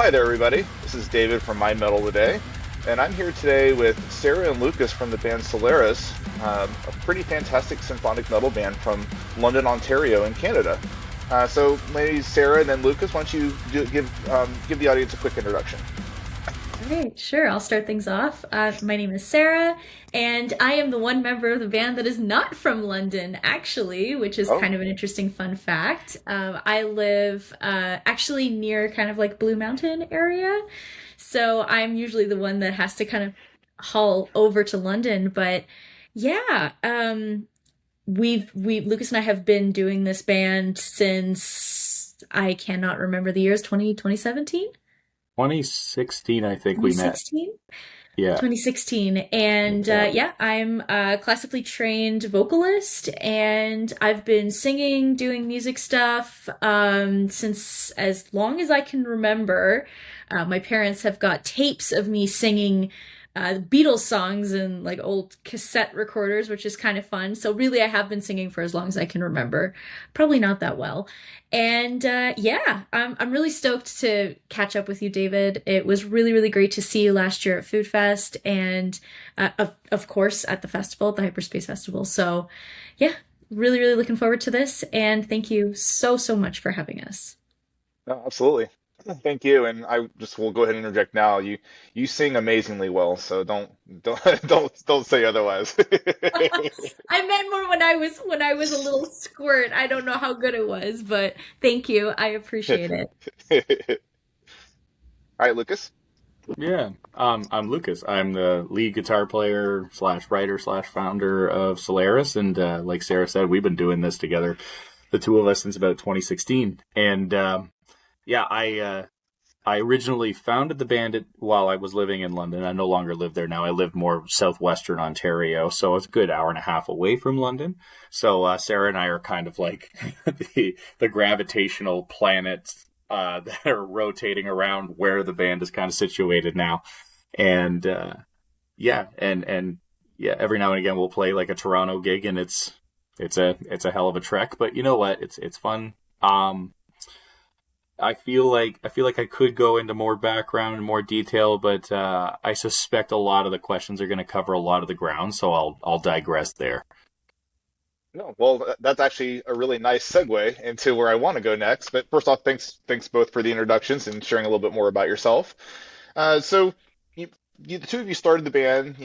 Hi there, everybody. This is David from My Metal Today, and I'm here today with Sarah and Lucas from the band Solarus, a pretty fantastic symphonic metal band from London, Ontario, in Canada. So, ladies, Sarah and then Lucas, why don't you give the audience a quick introduction? Okay, sure. I'll start things off. My name is Sarah, and I am the one member of the band that is not from London, actually, which is Oh, kind of an interesting fun fact. I live actually near kind of like Blue Mountain area, so I'm usually the one that has to kind of haul over to London. But yeah, we Lucas and I have been doing this band since I cannot remember the years, 2017. 2016, I think we met. 2016? Yeah. 2016. And Yeah. yeah, I'm a classically trained vocalist, and I've been singing, doing music stuff since as long as I can remember. My parents have got tapes of me singing Beatles songs and like old cassette recorders, which is kind of fun. So really, I have been singing for as long as I can remember. Probably not that well. And yeah, I'm really stoked to catch up with you, David. It was really, really great to see you last year at Food Fest, and of course at the festival, at the Hyperspace Festival. So yeah, really, really looking forward to this. And thank you so, so much for having us. no, absolutely. Thank you, and I just will go ahead and interject now. You sing amazingly well, so don't don't say otherwise. I meant more when I was a little squirt. I don't know how good it was, but thank you. I appreciate it. All right, Lucas. Yeah. I'm Lucas. I'm the lead guitar player slash writer slash founder of Solaris. And like Sarah said, we've been doing this together, the two of us, since about 2016. And yeah, I originally founded the band while I was living in London. I no longer live there now. I live more southwestern Ontario, so it's a good hour and a half away from London. So Sarah and I are kind of like the gravitational planets that are rotating around where the band is kind of situated now. And yeah, and yeah, every now and again we'll play like a Toronto gig, and it's a hell of a trek. But you know what? It's fun. I feel like I could go into more background and more detail, but I suspect a lot of the questions are going to cover a lot of the ground, so I'll digress there. No, well, that's actually a really nice segue into where I want to go next. But first off, thanks both for the introductions and sharing a little bit more about yourself. So, the two of you started the band,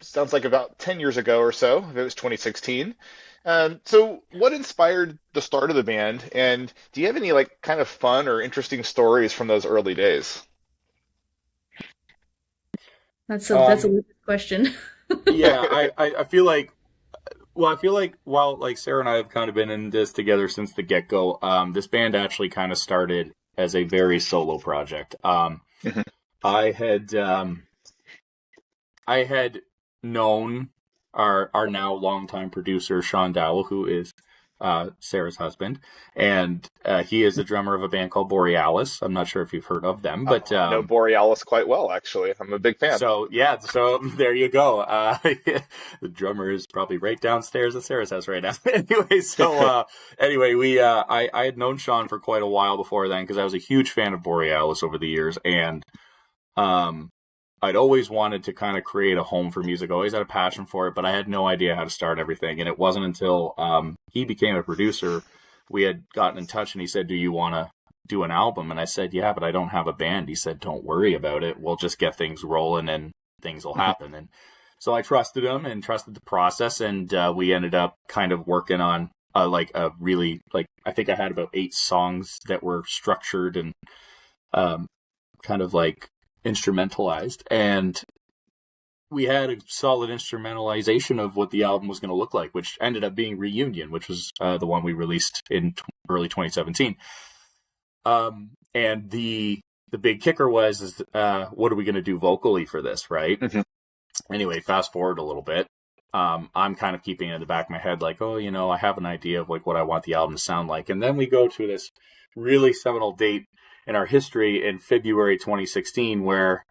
sounds like about 10 years ago or so. If it was 2016. So, what inspired the start of the band, and do you have any like kind of fun or interesting stories from those early days? That's a Um, good question. yeah, I feel like while like Sarah and I have kind of been in this together since the get-go, this band actually kind of started as a very solo project. Mhm. I had I had known our now longtime producer Sean Dowell, who is Sarah's husband, and he is the drummer of a band called Borealis. I'm not sure if you've heard of them, but I know Borealis quite well, actually. I'm a big fan. so yeah, so there you go. The drummer is probably right downstairs at Sarah's house right now. Anyway, so anyway, we I had known Sean for quite a while before then because I was a huge fan of Borealis over the years, and um, I'd always wanted to kind of create a home for music. Always had a passion for it, but I had no idea how to start everything. And it wasn't until he became a producer, we had gotten in touch, and he said, "Do you want to do an album?" And I said, "Yeah, but I don't have a band." He said, "Don't worry about it. We'll just get things rolling, and things will happen." And so I trusted him and trusted the process, and we ended up kind of working on like a really like I think I had about 8 songs that were structured and um, kind of like instrumentalized, and we had a solid instrumentalization of what the album was going to look like, which ended up being Reunion, which was the one we released in early 2017. And the big kicker was is what are we going to do vocally for this, right? Mhm. Anyway, fast forward a little bit. I'm kind of keeping it in the back of my head, like, oh, I have an idea of like what I want the album to sound like, and then we go to this really seminal date in our history in February 2016, where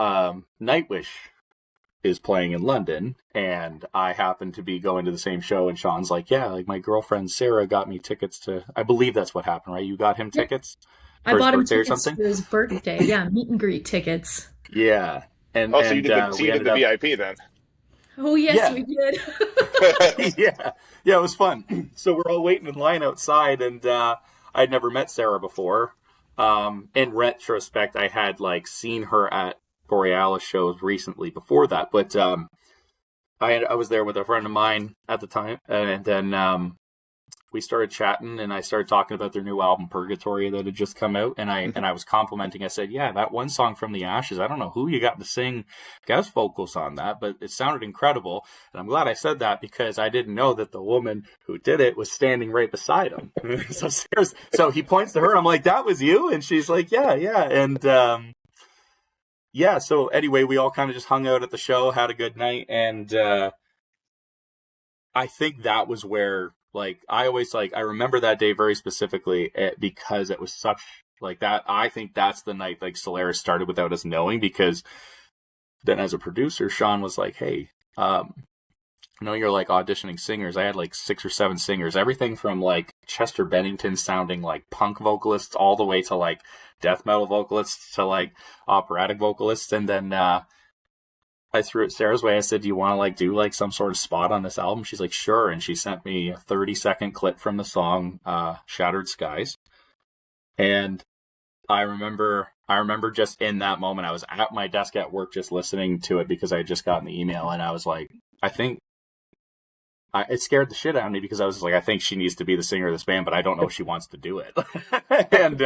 Nightwish is playing in London, and I happen to be going to the same show, and Sean's like, yeah, like my girlfriend Sarah got me tickets to, I believe that's what happened, right? You got him Yeah, tickets? I for his bought him birthday or tickets something. for his birthday. Yeah, meet and greet tickets. Yeah, and Oh, so you did the we ended the up VIP then? Oh yes, yeah we did. yeah it was fun. So we're all waiting in line outside, and I'd never met Sarah before. In retrospect, I had like seen her at Borealis shows recently before that, but I was there with a friend of mine at the time, and then we started chatting, and I started talking about their new album Purgatory that had just come out, and I was complimenting. I said, "Yeah, that one song From the Ashes. I don't know who you got to sing guest vocals on that, but it sounded incredible." And I'm glad I said that because I didn't know that the woman who did it was standing right beside him. So he points to her. I'm like, "That was you?" And she's like, "Yeah, yeah." And yeah. So anyway, we all kind of just hung out at the show, had a good night, and I think that was where, like, I remember that day very specifically because it was such, like, that. I think that's the night, like, Solaris started without us knowing, because then as a producer, Sean was like, "Hey, I know you're, like, auditioning singers." I had, like, 6 or 7 singers, everything from, like, Chester Bennington sounding like punk vocalists all the way to, like, death metal vocalists to, like, operatic vocalists. And then, I threw it Sarah's way. I said, "Do you want to like do like some sort of spot on this album?" She's like, "Sure." And she sent me a 30-second clip from the song Shattered Skies. And I remember just in that moment, I was at my desk at work just listening to it because I had just gotten the email, and I was like, it scared the shit out of me, because I was like, I think she needs to be the singer of this band, but I don't know if she wants to do it. And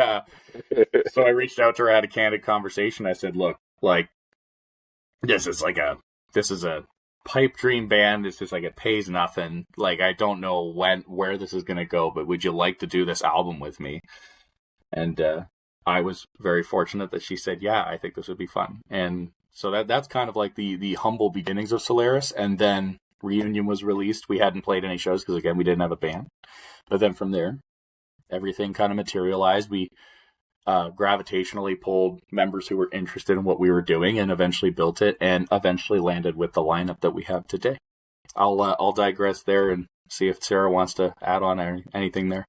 so I reached out to her, had a candid conversation. I said, "Look, like, this is a pipe dream band. It's just like, it pays nothing. Like, I don't know where this is going to go, but would you like to do this album with me?" And I was very fortunate that she said, "Yeah, I think this would be fun." And so that's kind of like the humble beginnings of Solaris. And then Reunion was released. We hadn't played any shows because, again, we didn't have a band. But then from there, everything kind of materialized. We gravitationally pulled members who were interested in what we were doing, and eventually built it, and eventually landed with the lineup that we have today. I'll digress there and see if Sarah wants to add on anything there.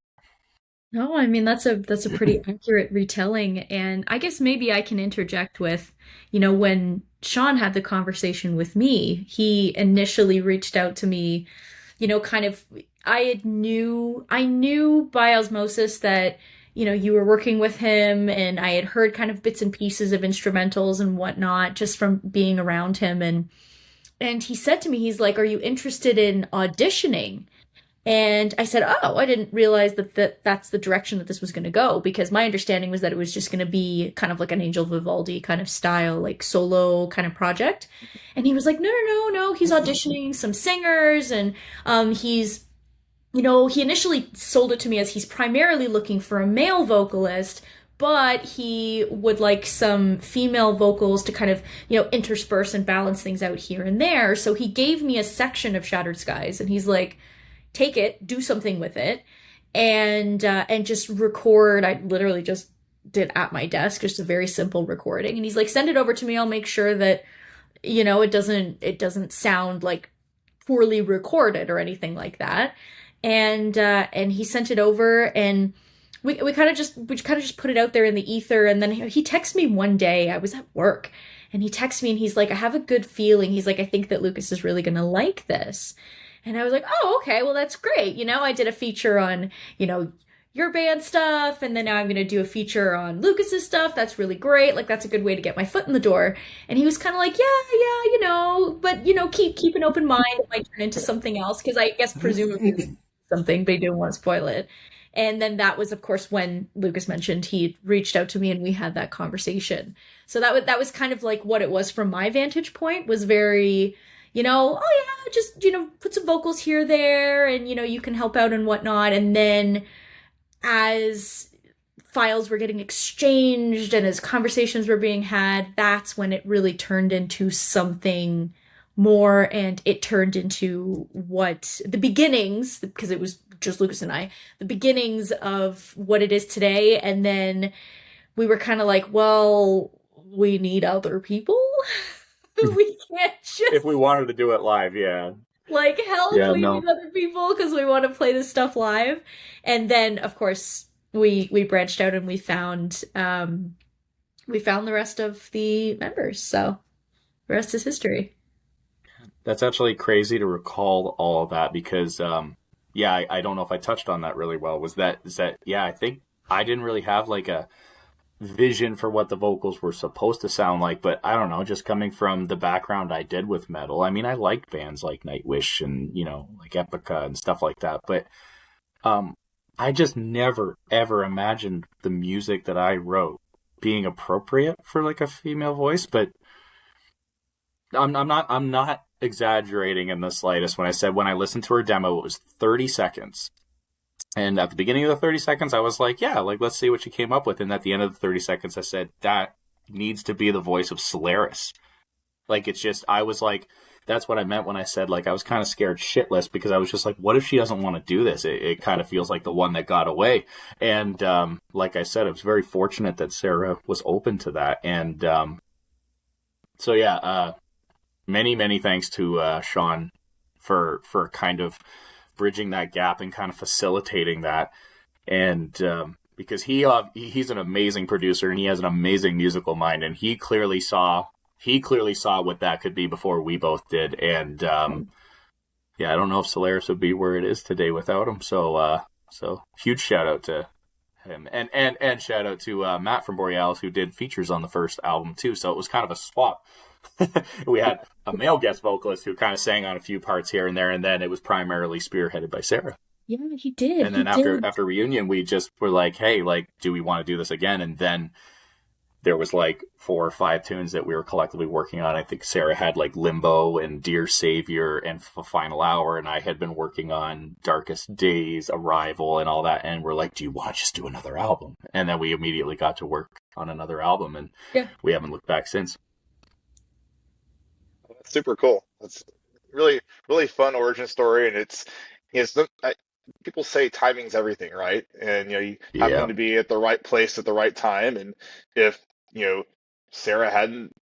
No, I mean that's a pretty accurate retelling, and I guess maybe I can interject with, when Sean had the conversation with me, he initially reached out to me, kind of, I knew by osmosis that, you were working with him, and I had heard kind of bits and pieces of instrumentals and whatnot just from being around him, and he said to me, he's like, "Are you interested in auditioning?" And I said, "Oh, I didn't realize that's the direction that this was going to go," because my understanding was that it was just going to be kind of like an Angel Vivaldi kind of style, like solo kind of project. And he was like, "No, no, no, no, he's auditioning some singers, and he's, he initially sold it to me as he's primarily looking for a male vocalist, but he would like some female vocals to kind of, intersperse and balance things out here and there." So he gave me a section of Shattered Skies, and he's like, "Take it, do something with it, and just record." I literally just did at my desk, just a very simple recording. And he's like, "Send it over to me. I'll make sure that, it doesn't sound like poorly recorded or anything like that." And he sent it over, and we kind of just put it out there in the ether. And then he texted me one day. I was at work, and he texted me, and he's like, "I have a good feeling." He's like, "I think that Lucas is really gonna like this." And I was like, "Oh, okay, well, that's great." I did a feature on, your band stuff, and then now I'm going to do a feature on Lucas's stuff. That's really great. Like, that's a good way to get my foot in the door. And he was kind of like, "Yeah, but, keep an open mind. It might turn into something else." Because I guess presumably something, they didn't want to spoil it. And then that was, of course, when Lucas mentioned he reached out to me, and we had that conversation. So that was kind of like what it was from my vantage point, was very, "Oh yeah, just, put some vocals here, there, and, you can help out and whatnot." And then as files were getting exchanged and as conversations were being had, that's when it really turned into something more, and it turned into what the beginnings, because it was just Lucas and I, the beginnings of what it is today. And then we were kind of like, well, we need other people. We can't just, If we wanted to do it live, yeah. Like, help, Yeah, we no. need other people because we want to play this stuff live. And then, of course, we branched out and we found the rest of the members. So the rest is history. That's actually crazy to recall all of that because, yeah, I don't know if I touched on that really well. Yeah, I think I didn't really have like a vision for what the vocals were supposed to sound like, but I don't know, just coming from the background I did with metal. I mean, I liked bands like Nightwish and, like Epica and stuff like that, but I just never ever imagined the music that I wrote being appropriate for like a female voice, but I'm not exaggerating in the slightest when I said when I listened to her demo it was 30 seconds. And at the beginning of the 30 seconds I was like, yeah, like let's see what she came up with. And at the end of the 30 seconds I said that needs to be the voice of Solarus. Like it's just I was like that's what I meant when I said like I was kind of scared shitless because I was just like, what if she doesn't want to do this? It kind of feels like the one that got away. And like I said, I was very fortunate that Sarah was open to that. And so yeah, many thanks to Sean for kind of bridging that gap and kind of facilitating that. And because he's an amazing producer and he has an amazing musical mind, and he clearly saw what that could be before we both did. And yeah, I don't know if Solaris would be where it is today without him. So huge shout out to him, and shout out to Matt from Borealis who did features on the first album too. So it was kind of a swap. We had a male guest vocalist who kind of sang on a few parts here and there, and then it was primarily spearheaded by Sarah. Yeah, he did. And then after reunion, we just were like, hey, like, do we want to do this again? And then there was like 4 or 5 tunes that we were collectively working on. I think Sarah had like Limbo and Dear Savior and Final Hour, and I had been working on Darkest Days, Arrival, and all that. And we're like, do you want to just do another album? And then we immediately got to work on another album, and we haven't looked back since. That's super cool. That's really, really fun origin story, and people say timing's everything, right? And you happen to be at the right place at the right time, and if Sarah hadn't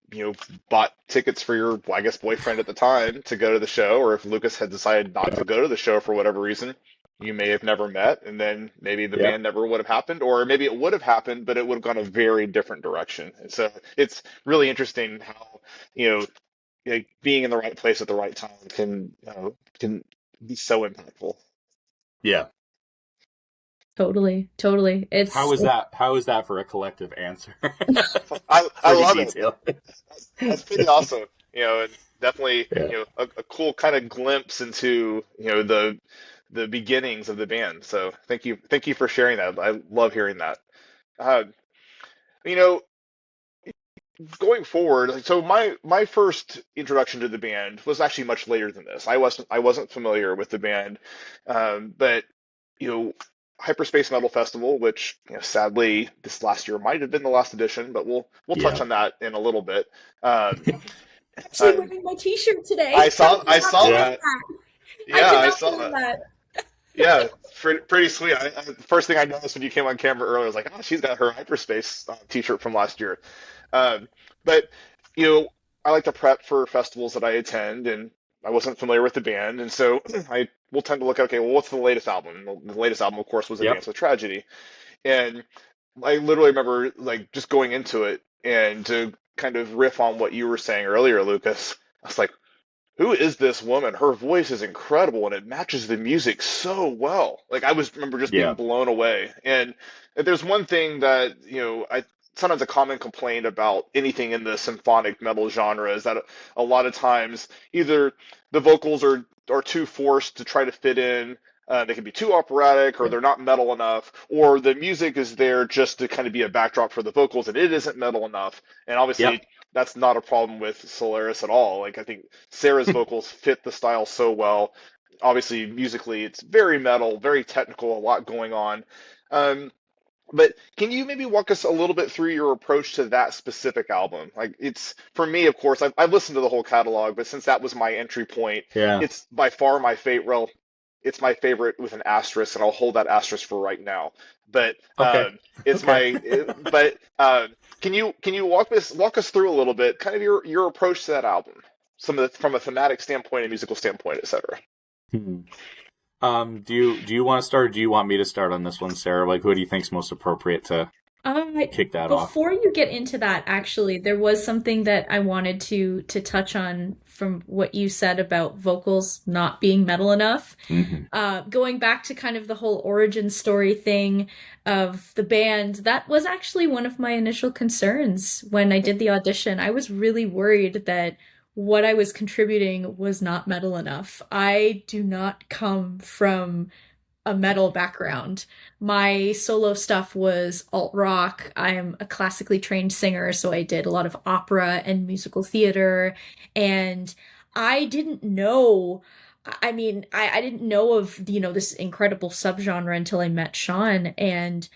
bought tickets for your, well, I guess, boyfriend at the time to go to the show, or if Lucas had decided not to go to the show for whatever reason, you may have never met, and then maybe the band never would have happened, or maybe it would have happened, but it would have gone a very different direction. And so it's really interesting how being in the right place at the right time can be so impactful. Yeah. Totally. It's How is that for a collective answer? I love it. That's pretty awesome. And definitely a cool kind of glimpse into the beginnings of the band. So thank you for sharing that. I love hearing that. Uh, you know, Going forward, so my first introduction to the band was actually much later than this. I wasn't familiar with the band, but you know, Hyperspace Metal Festival, which sadly this last year might have been the last edition, but we'll touch on that in a little bit. Um, actually wearing my T-shirt today. I saw that. Yeah, I I saw did not that. that. Yeah, pretty sweet. The first thing I noticed when you came on camera earlier, I was like, oh, she's got her Hyperspace T-shirt from last year. Um, but I like to prep for festivals that I attend, and I wasn't familiar with the band, and so I will tend to look at, okay, well, what's the latest album? Well, the latest album, of course, was A Dance with Tragedy, and I literally remember like just going into it and to kind of riff on what you were saying earlier, Lucas. I was like, who is this woman? Her voice is incredible and it matches the music so well. Like remember just being blown away. And if there's one thing that, I sometimes a common complaint about anything in the symphonic metal genre is that a lot of times either the vocals are too forced to try to fit in, they can be too operatic, or they're not metal enough, or the music is there just to kind of be a backdrop for the vocals and it isn't metal enough. And obviously that's not a problem with Solaris at all. Like I think Sarah's vocals fit the style so well. Obviously musically it's very metal, very technical, a lot going on. But can you maybe walk us a little bit through your approach to that specific album? Like it's for me, of course, I've listened to the whole catalog, but since that was my entry point, it's by far my favorite. Well, it's my favorite with an asterisk, and I'll hold that asterisk for right now. But it's But can you walk us through a little bit, kind of your approach to that album, from a thematic standpoint, a musical standpoint, etc. Do you want to start, or do you want me to start on this one, Sarah? Like, who do you think's most appropriate to Um, kick that off? Before you get into that, actually, there was something that I wanted to touch on from what you said about vocals not being metal enough. Hmm. Going back to kind of the whole origin story thing of the band, that was actually one of my initial concerns when I did the audition. I was really worried that what I was contributing was not metal enough. I do not come from a metal background. My solo stuff was alt rock. I'm a classically trained singer, so I did a lot of opera and musical theater. And I didn't know. I mean, I didn't know of, this incredible subgenre until I met Sean, and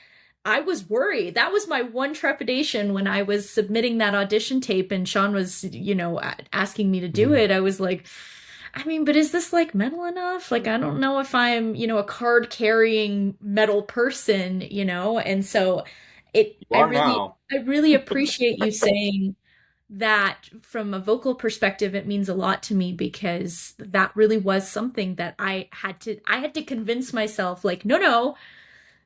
I was worried. That was my one trepidation when I was submitting that audition tape and Sean was, asking me to do it. I was like, I mean, but is this like metal enough? Like, I don't know if I'm, a card carrying metal person, And so You are now. I really appreciate you saying that from a vocal perspective. It means a lot to me because that really was something that I had to convince myself, like, no,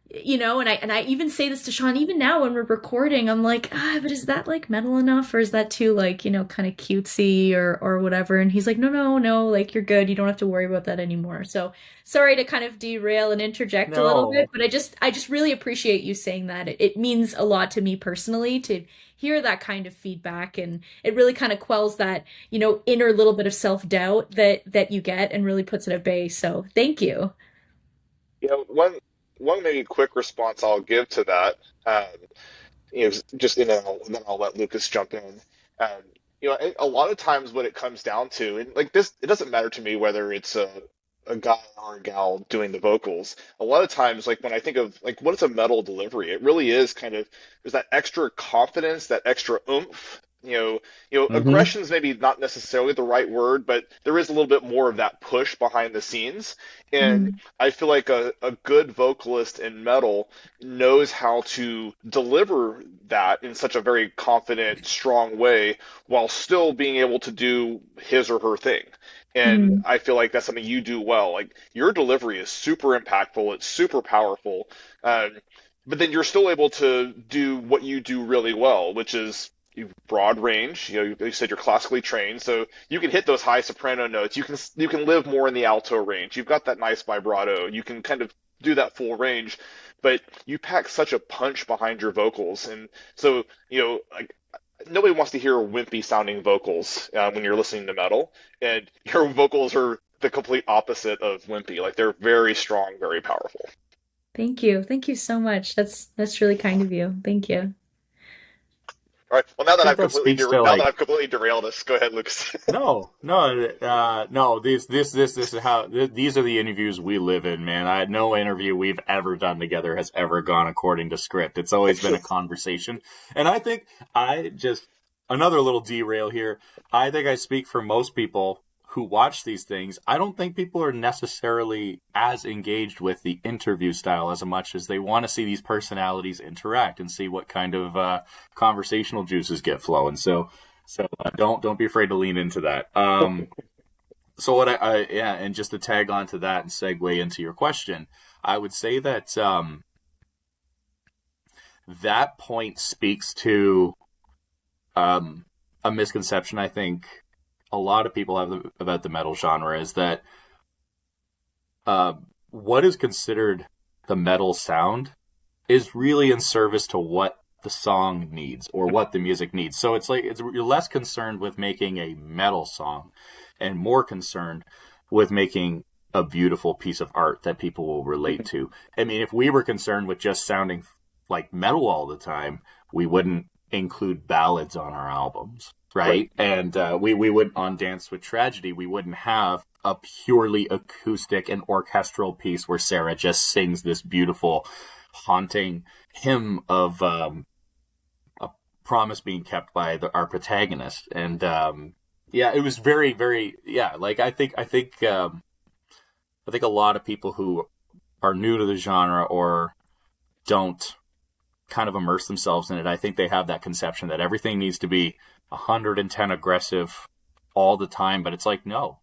and I even say this to Sean even now when we're recording. I'm like, but is that like metal enough, or is that too like, kind of cutesy or whatever? And he's like, no, like you're good. You don't have to worry about that anymore. So sorry to kind of derail and interject a little bit, No. but I just really appreciate you saying that. It means a lot to me personally to hear that kind of feedback, and it really kind of quells that, inner little bit of self-doubt that you get and really puts it at bay. So thank you. One maybe quick response I'll give to that, just then I'll let Lucas jump in. Um, a lot of times what it comes down to, and like this, it doesn't matter to me whether it's a guy or a gal doing the vocals. A lot of times, like when I think of like what is a metal delivery, it really is kind of there's that extra confidence, that extra oomph. Hmm. Aggression is maybe not necessarily the right word, but there is a little bit more of that push behind the scenes. And Mm, I feel like a good vocalist in metal knows how to deliver that in such a very confident, strong way while still being able to do his or her thing. And mm, I feel like that's something you do well. Like your delivery is super impactful, it's super powerful, um, but then you're still able to do what you do really well, which is broad range. You said you're classically trained, so you can hit those high soprano notes. You can live more in the alto range. You've got that nice vibrato. You can kind of do that full range, but you pack such a punch behind your vocals, and so like nobody wants to hear wimpy sounding vocals when you're listening to metal, and your vocals are the complete opposite of wimpy. Like they're very strong, very powerful. thank you. Thank you so much. That's really kind of you. Thank you. All right. Well, I think that speaks to now that like I've completely derailed us, go ahead, Lucas. no. This is how these are the interviews we live in, man. No interview we've ever done together has ever gone according to script. It's always been a conversation, and I think I just another little derail here. I think I speak for most people who watch these things. I don't think people are necessarily as engaged with the interview style as much as they want to see these personalities interact and see what kind of conversational juices get flowing. So don't be afraid to lean into that. So what yeah, and just to tag on to that and segue into your question, I would say that that point speaks to a misconception I think a lot of people have about the metal genre is that uh, what is considered the metal sound is really in service to what the song needs or what the music needs. So you're less concerned with making a metal song and more concerned with making a beautiful piece of art that people will relate to. I mean, if we were concerned with just sounding like metal all the time, we wouldn't include ballads on our albums, Right. right? And we would on Dance with Tragedy, we wouldn't have a purely acoustic and orchestral piece where Sarah just sings this beautiful, haunting hymn of a promise being kept by our protagonist. And yeah, it was very, very yeah. Like I think a lot of people who are new to the genre or don't kind of immerse themselves in it, I think they have that conception that everything needs to be 110 aggressive all the time. But it's like, no,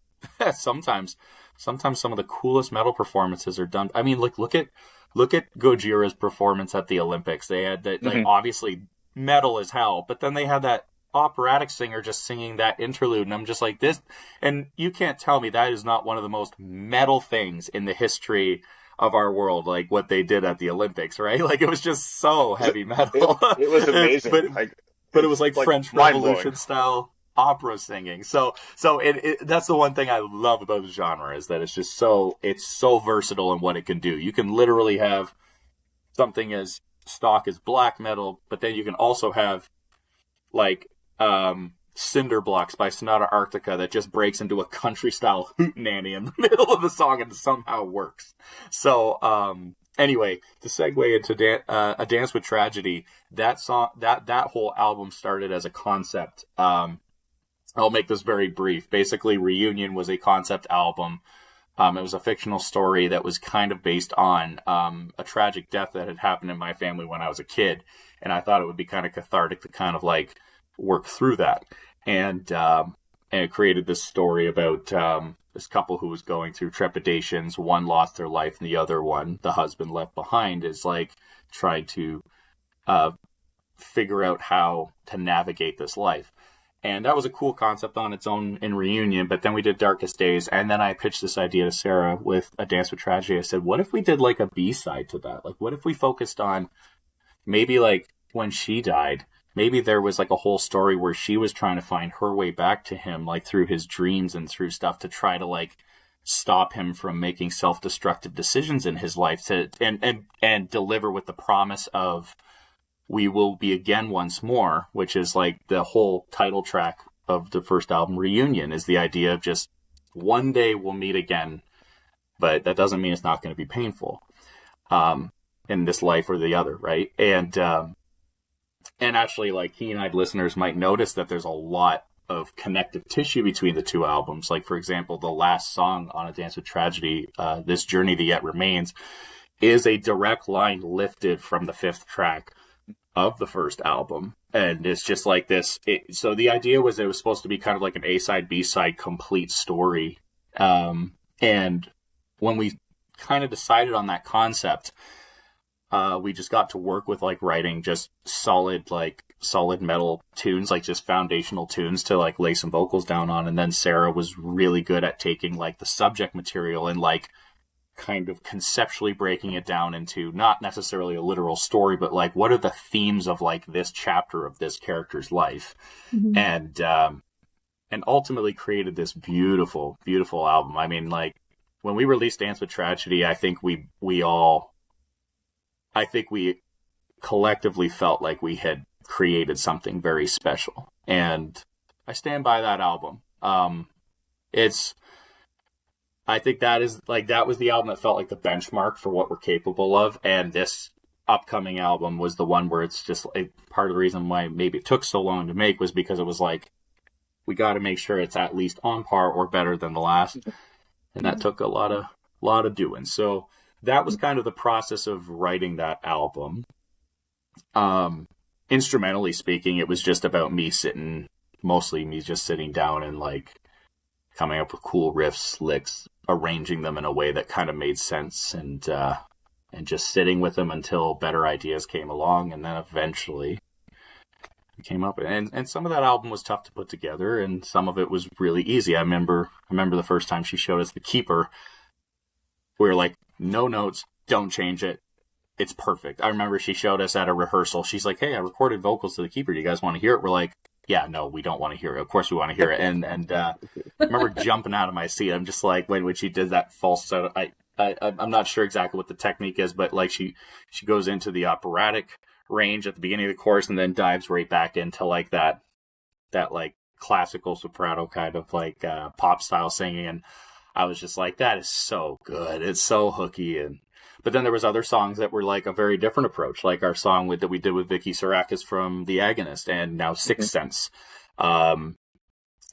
sometimes sometimes some of the coolest metal performances are done. I mean, like look at Gojira's performance at the Olympics. They had that, like, Hmm. obviously metal as hell, but then they had that operatic singer just singing that interlude, and I'm just like, this, and you can't tell me that is not one of the most metal things in the history of our world, like what they did at the Olympics, right? Like, it was just so heavy metal. It was amazing. but Like but it was it's like like French mind blowing. Revolution style opera singing. So that's the one thing I love about the genre, is that it's so versatile in what it can do. You can literally have something as stock as black metal, but then you can also have like Cinder Blocks by Sonata Arctica that just breaks into a country style hootenanny in the middle of the song and somehow works. So anyway, to segue into A Dance with Tragedy, that song, that whole album started as a concept. I'll make this very brief. Basically, Reunion was a concept album. It was a fictional story that was kind of based on a tragic death that had happened in my family when I was a kid. And I thought it would be kind of cathartic to kind of like work through that. And it created this story about this couple who was going through trepidations. One lost their life, and the other one, the husband left behind, is like trying to figure out how to navigate this life. And that was a cool concept on its own in Reunion, but then we did Darkest Days, and then I pitched this idea to Sarah with A Dance with Tragedy. I said, what if we did like a B-side to that? Like, what if we focused on maybe like when she died, maybe there was like a whole story where she was trying to find her way back to him, like through his dreams and through stuff, to try to like stop him from making self-destructive decisions in his life, to and deliver with the promise of we will be again once more, which is like the whole title track of the first album, Reunion, is the idea of just one day we'll meet again, but that doesn't mean it's not going to be painful in this life or the other, right? And actually, like, keen-eyed listeners might notice that there's a lot of connective tissue between the two albums. Like, for example, the last song on A Dance with Tragedy, This Journey That Yet Remains, is a direct line lifted from the fifth track of the first album. And it's just like this. So the idea was it was supposed to be kind of like an A-side, B-side complete story. And when we kind of decided on that concept, we just got to work with like writing just solid metal tunes, like just foundational tunes to like lay some vocals down on. And then Sarah was really good at taking like the subject material and like kind of conceptually breaking it down into not necessarily a literal story, but like what are the themes of like this chapter of this character's life. Mm-hmm. And ultimately created this beautiful, beautiful album. I mean, like, when we released Dance with Tragedy, I think we collectively felt like we had created something very special. And I stand by that album. I think that was the album that felt like the benchmark for what we're capable of. And this upcoming album was the one where it's just like, part of the reason why maybe it took so long to make was because it was like, we got to make sure it's at least on par or better than the last. And that took a lot of doing. So that was kind of the process of writing that album. Instrumentally speaking, it was just about mostly me just sitting down and like coming up with cool riffs, licks, arranging them in a way that kind of made sense, and just sitting with them until better ideas came along, and then eventually it came up. And some of that album was tough to put together, and some of it was really easy. I remember the first time she showed us The Keeper, we were like, no notes, don't change it. It's perfect. I remember she showed us at a rehearsal. She's like, hey, I recorded vocals to The Keeper. Do you guys want to hear it? We're like, yeah, no, we don't want to hear it. Of course we want to hear it. And I remember jumping out of my seat. I'm just like, when she did that falsetto, I'm not sure exactly what the technique is, but like she goes into the operatic range at the beginning of the chorus and then dives right back into like that like classical soprano kind of like pop style singing. And I was just like, that is so good. It's so hooky. But then there was other songs that were like a very different approach, like our song that we did with Vicky Psarakis from The Agonist, and now Sixth Sense, A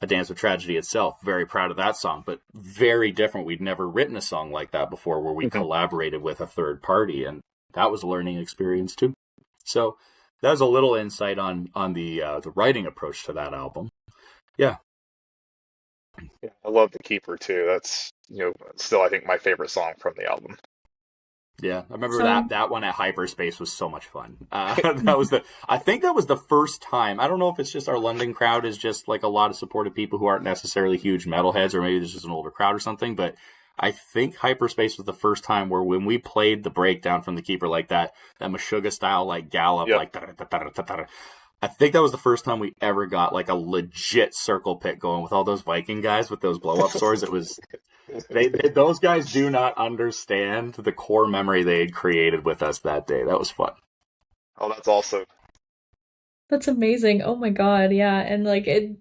Dance with Tragedy itself. Very proud of that song, but very different. We'd never written a song like that before, where we collaborated with a third party, and that was a learning experience too. So that was a little insight on the writing approach to that album. Yeah. Yeah, I love The Keeper too. That's still I think my favorite song from the album. Yeah, I remember So that one at Hyperspace was so much fun. I think that was the first time. I don't know if it's just our London crowd is just like a lot of supportive people who aren't necessarily huge metalheads, or maybe there's just an older crowd or something. But I think Hyperspace was the first time where when we played the breakdown from the Keeper like that Meshuggah style like gallop, Yep. like I think that was the first time we ever got like a legit circle pit going with all those Viking guys with those blow up swords. It was those guys do not understand the core memory they had created with us that day. That was fun. Oh, that's awesome. that's amazing. Oh my God, yeah. And like a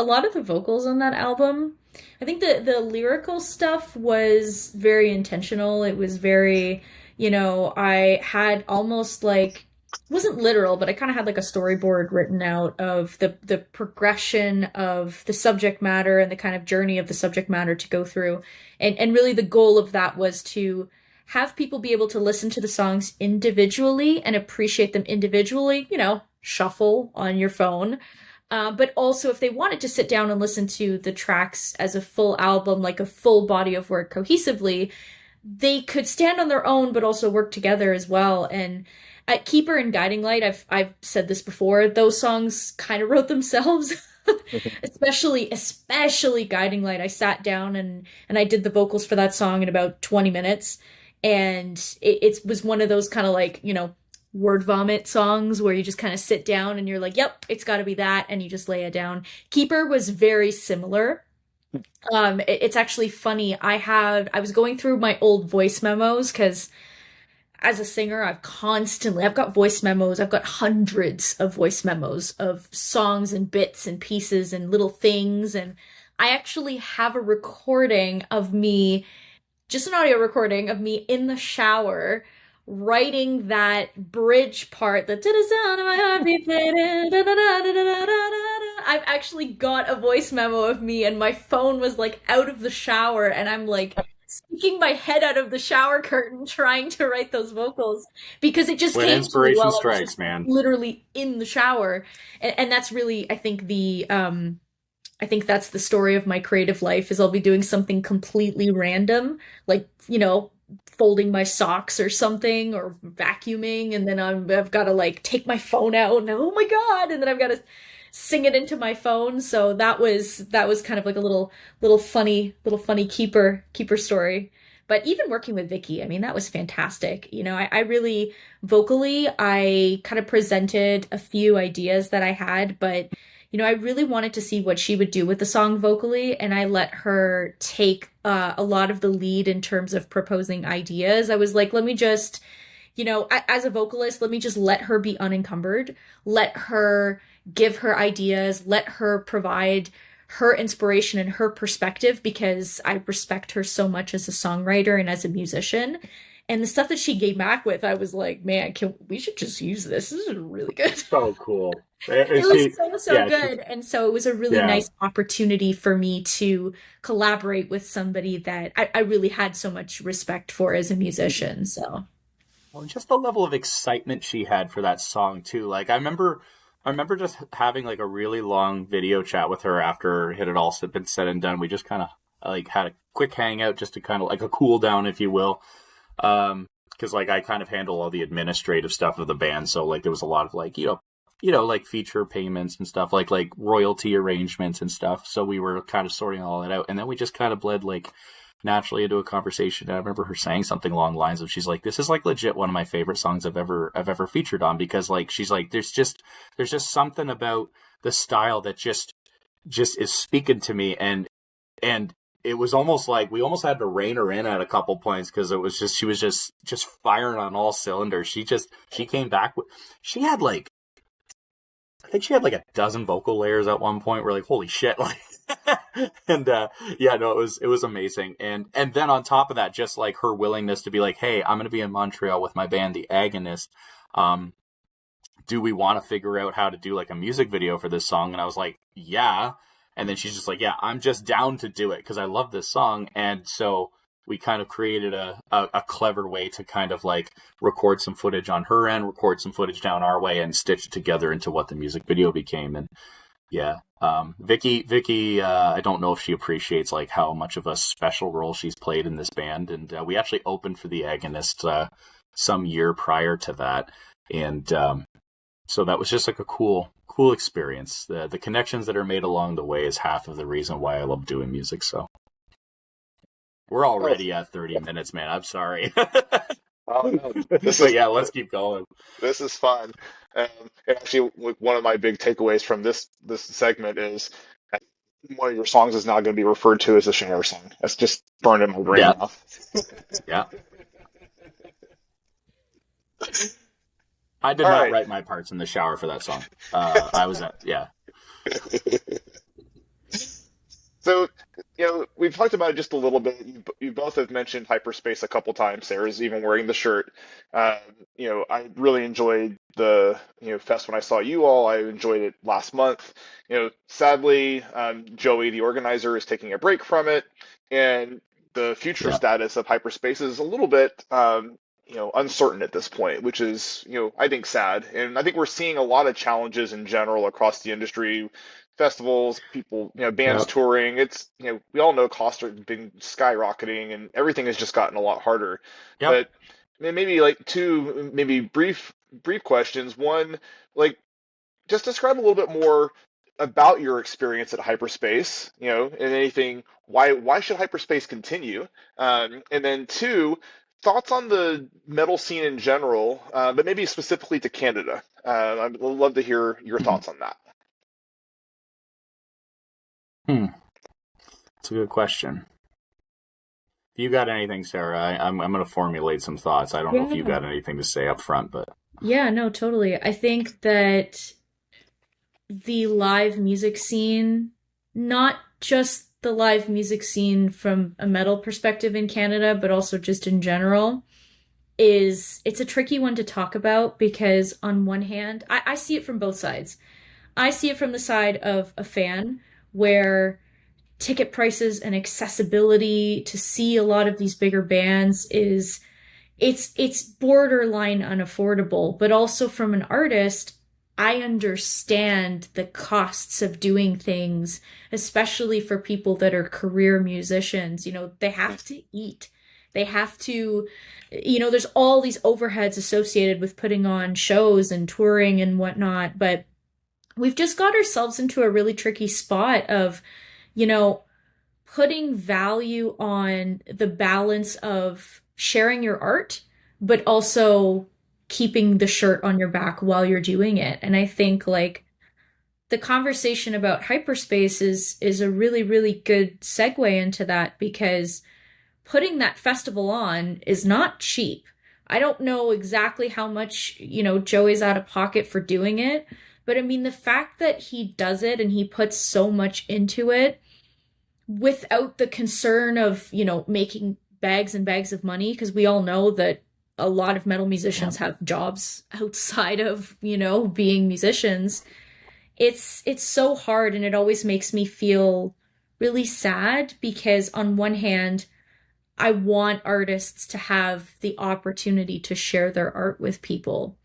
lot of the vocals on that album, I think the lyrical stuff was very intentional. It was very, I had almost like it wasn't literal, but I kind of had like a storyboard written out of the progression of the subject matter and the kind of journey of the subject matter to go through. And really the goal of that was to have people be able to listen to the songs individually and appreciate them individually, shuffle on your phone. But also, if they wanted to sit down and listen to the tracks as a full album, like a full body of work cohesively, they could stand on their own, but also work together as well. And at Keeper and Guiding Light, I've said this before, those songs kind of wrote themselves. Especially Guiding Light. I sat down and I did the vocals for that song in about 20 minutes. And it was one of those kind of like, word vomit songs where you just kind of sit down and you're like, yep, it's got to be that. And you just lay it down. Keeper was very similar. It's actually funny. I was going through my old voice memos because as a singer, I've got voice memos. I've got hundreds of voice memos of songs and bits and pieces and little things. And I actually have a recording of me, just an audio recording of me in the shower writing that bridge part, the to the sound of my heartbeat. I've actually got a voice memo of me and my phone was like out of the shower and I'm like sticking my head out of the shower curtain trying to write those vocals because it just When came to me inspiration while I was strikes, just man. literally in the shower. And that's really, I think I think that's the story of my creative life is I'll be doing something completely random, like, folding my socks or something or vacuuming and then I've got to like take my phone out and oh my God, and then I've got to sing it into my phone. So that was kind of like a little funny keeper story. But even working with Vicky, I mean, that was fantastic. I really vocally, I kind of presented a few ideas that I had, but I really wanted to see what she would do with the song vocally, and I let her take a lot of the lead in terms of proposing ideas. I was like, let me just, as a vocalist, let me just let her be unencumbered, let her give her ideas, let her provide her inspiration and her perspective because I respect her so much as a songwriter and as a musician. And the stuff that she came back with, I was like, man, we should just use this. This is really good. So cool. It was so good. And so it was a really nice opportunity for me to collaborate with somebody that I really had so much respect for as a musician. So, well, just the level of excitement she had for that song too. Like I remember just having like a really long video chat with her after it had all been said and done. We just kind of like had a quick hangout just to kind of like a cool down, if you will. Because like I kind of handle all the administrative stuff of the band, so like there was a lot of like like feature payments and stuff like royalty arrangements and stuff. So we were kind of sorting all that out, and then we just kind of bled like naturally into a conversation. And I remember her saying something along the lines of, she's like, "This is like legit one of my favorite songs I've ever featured on," because like she's like, there's just something about the style that just is speaking to me, and it was almost like we almost had to rein her in at a couple points because it was just she was just firing on all cylinders. She came back with I think she had like a dozen vocal layers at one point. We're like, holy shit, like, and it was amazing. And then on top of that, just like her willingness to be like, hey, I'm gonna be in Montreal with my band, The Agonist. Do we want to figure out how to do like a music video for this song? And I was like, yeah. And then she's just like, yeah, I'm just down to do it because I love this song. And so we kind of created a clever way to kind of like record some footage on her end, record some footage down our way, and stitch it together into what the music video became. And Yeah. Vicky, I don't know if she appreciates like how much of a special role she's played in this band. And we actually opened for the Agonist some year prior to that. And so that was just like a cool experience. The connections that are made along the way is half of the reason why I love doing music. So we're already at 30 minutes, man. I'm sorry. Oh no, But yeah, let's keep going. this is fun. And actually, one of my big takeaways from this segment is one of your songs is now going to be referred to as a shower song. That's just burned in my brain Yeah. now. Yeah. I did All not right. write my parts in the shower for that song. Yeah. So, we've talked about it just a little bit. You both have mentioned Hyperspace a couple times. Sarah's even wearing the shirt. Um, I really enjoyed the, fest when I saw you all. I enjoyed it last month. Sadly, Joey, the organizer, is taking a break from it, and the future Yeah. status of Hyperspace is a little bit, uncertain at this point, which is, I think sad. And I think we're seeing a lot of challenges in general across the industry, festivals, people, bands Yeah. touring. It's, we all know costs have been skyrocketing and everything has just gotten a lot harder. Yep. But maybe like two, maybe brief questions. One, like, just describe a little bit more about your experience at Hyperspace, and anything, why should Hyperspace continue? And then two, thoughts on the metal scene in general, but maybe specifically to Canada. I'd love to hear your thoughts on that. That's a good question. If you got anything, Sarah, I'm going to formulate some thoughts. I don't know if you Yeah. got anything to say up front, but Yeah, no, totally. I think that the live music scene, not just the live music scene from a metal perspective in Canada, but also just in general, it's a tricky one to talk about because on one hand, I see it from both sides. I see it from the side of a fan where ticket prices and accessibility to see a lot of these bigger bands is it's borderline unaffordable, but also from an artist, I understand the costs of doing things, especially for people that are career musicians. They have to eat. They have to, there's all these overheads associated with putting on shows and touring and whatnot, but we've just got ourselves into a really tricky spot of, you know, putting value on the balance of sharing your art, but also keeping the shirt on your back while you're doing it. And I think like the conversation about hyperspace is a really, really good segue into that because putting that festival on is not cheap. I don't know exactly how much, Joey's out of pocket for doing it, but I mean, the fact that he does it and he puts so much into it without the concern of, making bags and bags of money, because we all know that a lot of metal musicians have jobs outside of, being musicians. It's so hard and it always makes me feel really sad because on one hand, I want artists to have the opportunity to share their art with people.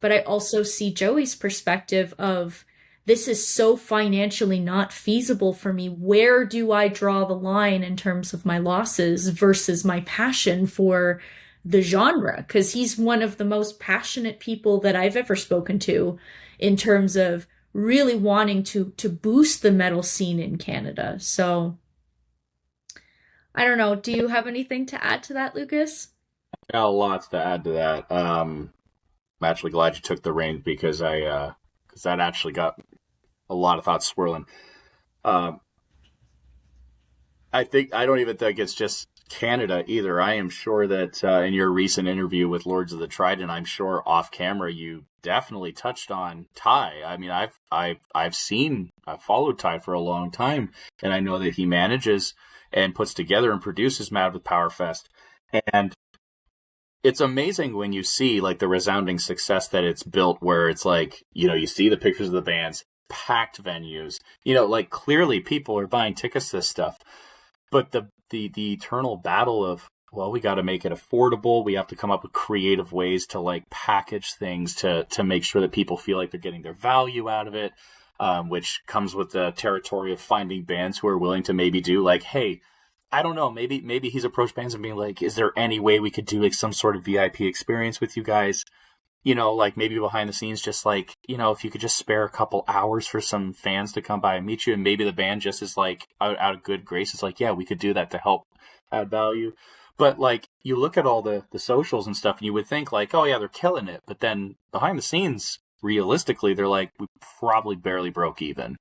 But I also see Joey's perspective of this is so financially not feasible for me. Where do I draw the line in terms of my losses versus my passion for the genre? Because he's one of the most passionate people that I've ever spoken to in terms of really wanting to boost the metal scene in Canada. So I don't know. Do you have anything to add to that, Lucas? got lots to add to that. I'm actually glad you took the reins because because that actually got a lot of thoughts swirling. Um, I don't even think it's just Canada either. I am sure that in your recent interview with Lords of the Trident, I'm sure off camera you definitely touched on Ty. I mean, I've followed Ty for a long time, and I know that he manages and puts together and produces Mad with Powerfest, and it's amazing when you see like the resounding success that it's built, where it's like, you see the pictures of the bands, packed venues, like clearly people are buying tickets to this stuff. But the eternal battle of, well, we got to make it affordable. We have to come up with creative ways to like package things to make sure that people feel like they're getting their value out of it. which comes with the territory of finding bands who are willing to maybe do like, hey, I don't know, maybe he's approached bands and being like, is there any way we could do like some sort of VIP experience with you guys? Like maybe behind the scenes, just like, if you could just spare a couple hours for some fans to come by and meet you, and maybe the band just is like out of good grace, it's like, yeah, we could do that to help add value. But like you look at all the socials and stuff, and you would think like, oh yeah, they're killing it. But then behind the scenes, realistically, they're like, we probably barely broke even,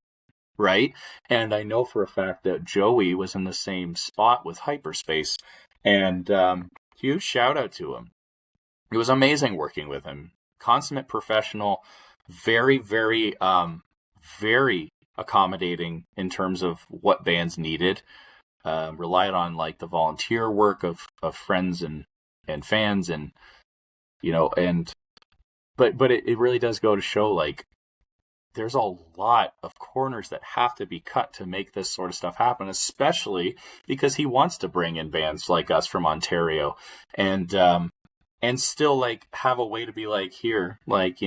right? And I know for a fact that Joey was in the same spot with Hyperspace, and huge shout out to him. It was amazing working with him. Consummate professional, very, very, very accommodating in terms of what bands needed. Relied on like the volunteer work of friends and fans, and but it really does go to show like there's a lot of corners that have to be cut to make this sort of stuff happen, especially because he wants to bring in bands like us from Ontario, and still like have a way to be like, here, like,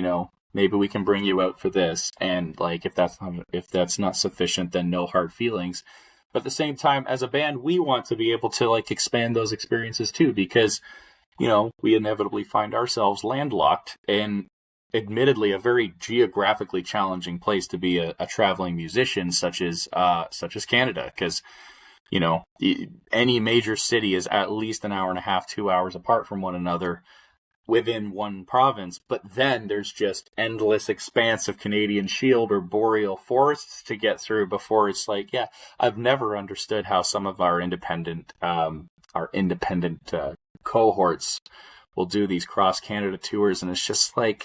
maybe we can bring you out for this, and like if that's not sufficient, then no hard feelings. But at the same time, as a band, we want to be able to like expand those experiences too, because we inevitably find ourselves landlocked in admittedly a very geographically challenging place to be a traveling musician, such as Canada, because any major city is at least an hour and a half, 2 hours apart from one another within one province. But then there's just endless expanse of Canadian Shield or boreal forests to get through before it's like, yeah, I've never understood how some of our independent cohorts will do these cross Canada tours, and it's just like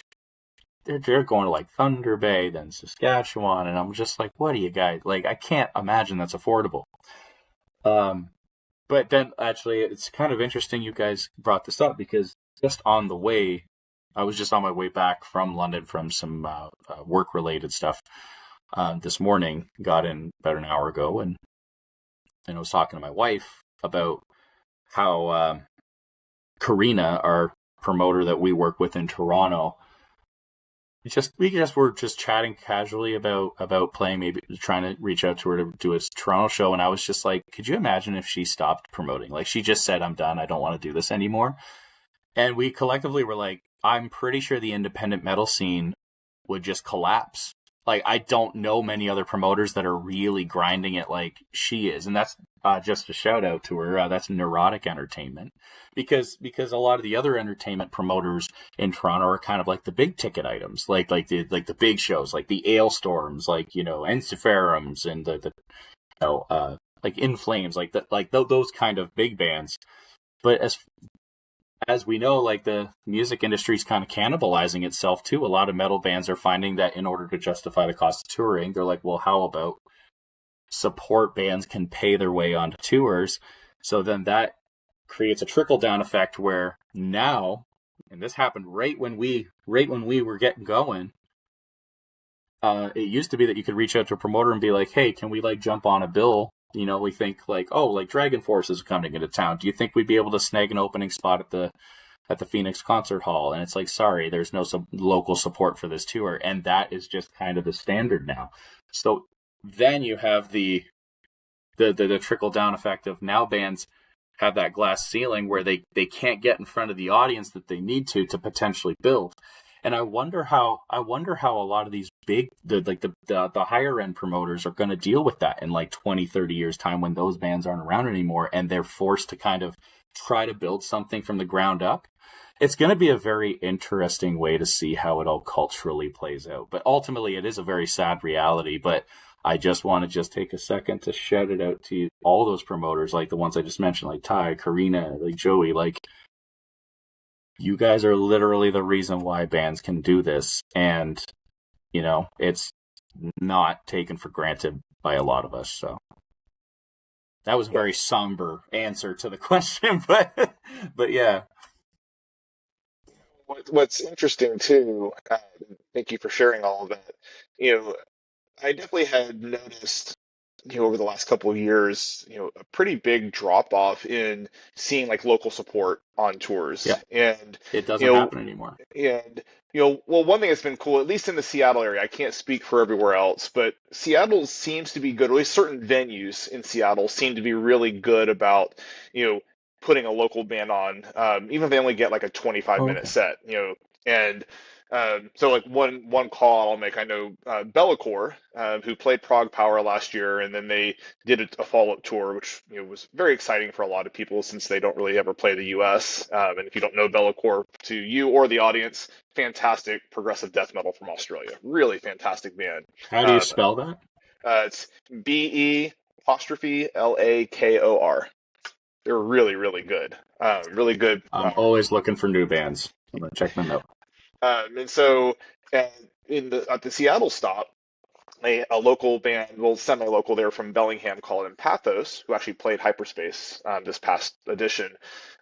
they're going to like Thunder Bay, then Saskatchewan, and I'm just like, what do you guys like? I can't imagine that's affordable. But then actually it's kind of interesting you guys brought this up, because I was just on my way back from London from some work related stuff this morning, got in about an hour ago, and I was talking to my wife about how Karina, our promoter that we work with in Toronto, we were just chatting casually about playing, maybe trying to reach out to her to do a Toronto show, and I was just like, could you imagine if she stopped promoting? Like, she just said, I'm done, I don't want to do this anymore. And we collectively were like, I'm pretty sure the independent metal scene would just collapse. Like, I don't know many other promoters that are really grinding it like she is. And that's just a shout out to her. That's Neurotic Entertainment. Because a lot of the other entertainment promoters in Toronto are kind of like the big ticket items, like the big shows, like the Ailstorms, like, Ensiferums, and like In Flames, those kind of big bands. But as we know, like, the music industry is kind of cannibalizing itself too. A lot of metal bands are finding that in order to justify the cost of touring, they're like, well, how about support bands can pay their way onto tours? So then that creates a trickle down effect where now, and this happened right when we were getting going, it used to be that you could reach out to a promoter and be like, hey, can we like jump on a bill? We think like, oh, like Dragon Force is coming into town. Do you think we'd be able to snag an opening spot at the Phoenix Concert Hall? And it's like, sorry, there's no local support for this tour. And that is just kind of the standard now. So then you have the trickle down effect of now bands have that glass ceiling where they can't get in front of the audience that they need to potentially build. And I wonder how a lot of these big, the higher end promoters are going to deal with that in like 20, 30 years time, when those bands aren't around anymore and they're forced to kind of try to build something from the ground up. It's going to be a very interesting way to see how it all culturally plays out. But ultimately, it is a very sad reality. But I just want to take a second to shout it out to all those promoters, like the ones I just mentioned, like Ty, Karina, like Joey, like, you guys are literally the reason why bands can do this. And, it's not taken for granted by a lot of us. So that was a very somber answer to the question, but yeah. What's interesting too, thank you for sharing all of that. I definitely had noticed over the last couple of years, a pretty big drop off in seeing like local support on tours. Yeah, And, it you doesn't know, happen anymore. and, well, one thing that's been cool, at least in the Seattle area, I can't speak for everywhere else, but Seattle seems to be good, or at least certain venues in Seattle seem to be really good about, you know, putting a local band on, even if they only get like a 25-minute Okay. set, and so like one call I'll make, I know Bellacore, who played Prague Power last year, and then they did a follow-up tour, which was very exciting for a lot of people since they don't really ever play the U.S. And if you don't know Bellacore, to you or the audience, fantastic progressive death metal from Australia, really fantastic band. How do you Um, spell that? it's BE''Lakor. They're really really good, really good. I'm always looking for new bands. I'm gonna check them out. And so and at the Seattle stop, a local band, well, semi-local, they're from Bellingham, called Pathos, who actually played Hyperspace this past edition,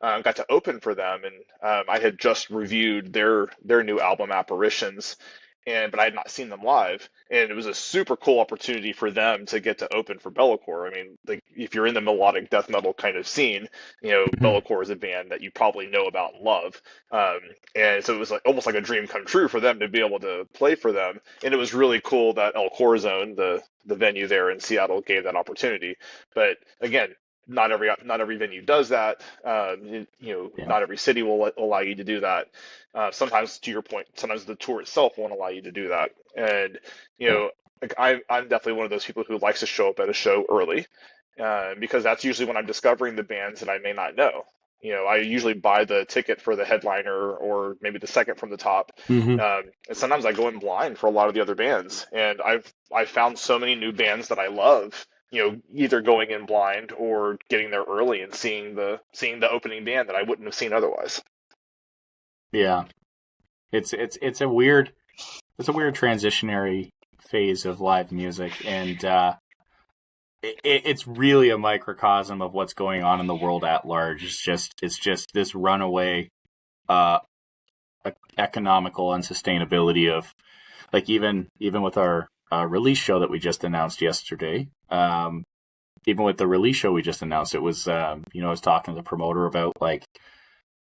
got to open for them, and I had just reviewed their new album Apparitions, but I had not seen them live, and it was a super cool opportunity for them to get to open for Bellacore. I mean, like if you're in the melodic death metal kind of scene, Mhm. Bellacore is a band that you probably know about and love, um, and so it was like almost like a dream come true for them to be able to play for them, and it was really cool that El Corazon, the venue there in Seattle, gave that opportunity. But again, not every venue does that. Yeah. Not every city will allow you to do that. Sometimes, to your point, sometimes the tour itself won't allow you to do that. And Yeah. like I'm definitely one of those people who likes to show up at a show early, because that's usually when I'm discovering the bands that I may not know. I usually buy the ticket for the headliner or maybe the second from the top, Hmm. and sometimes I go in blind for a lot of the other bands. And I've found so many new bands that I love. Either going in blind or getting there early and seeing the opening band that I wouldn't have seen otherwise. Yeah. It's a weird transitionary phase of live music, and it's really a microcosm of what's going on in the world at large. It's just this runaway uh economical unsustainability of, like, even with our release show that we just announced yesterday. Even with the release show we just announced, it was I was talking to the promoter about like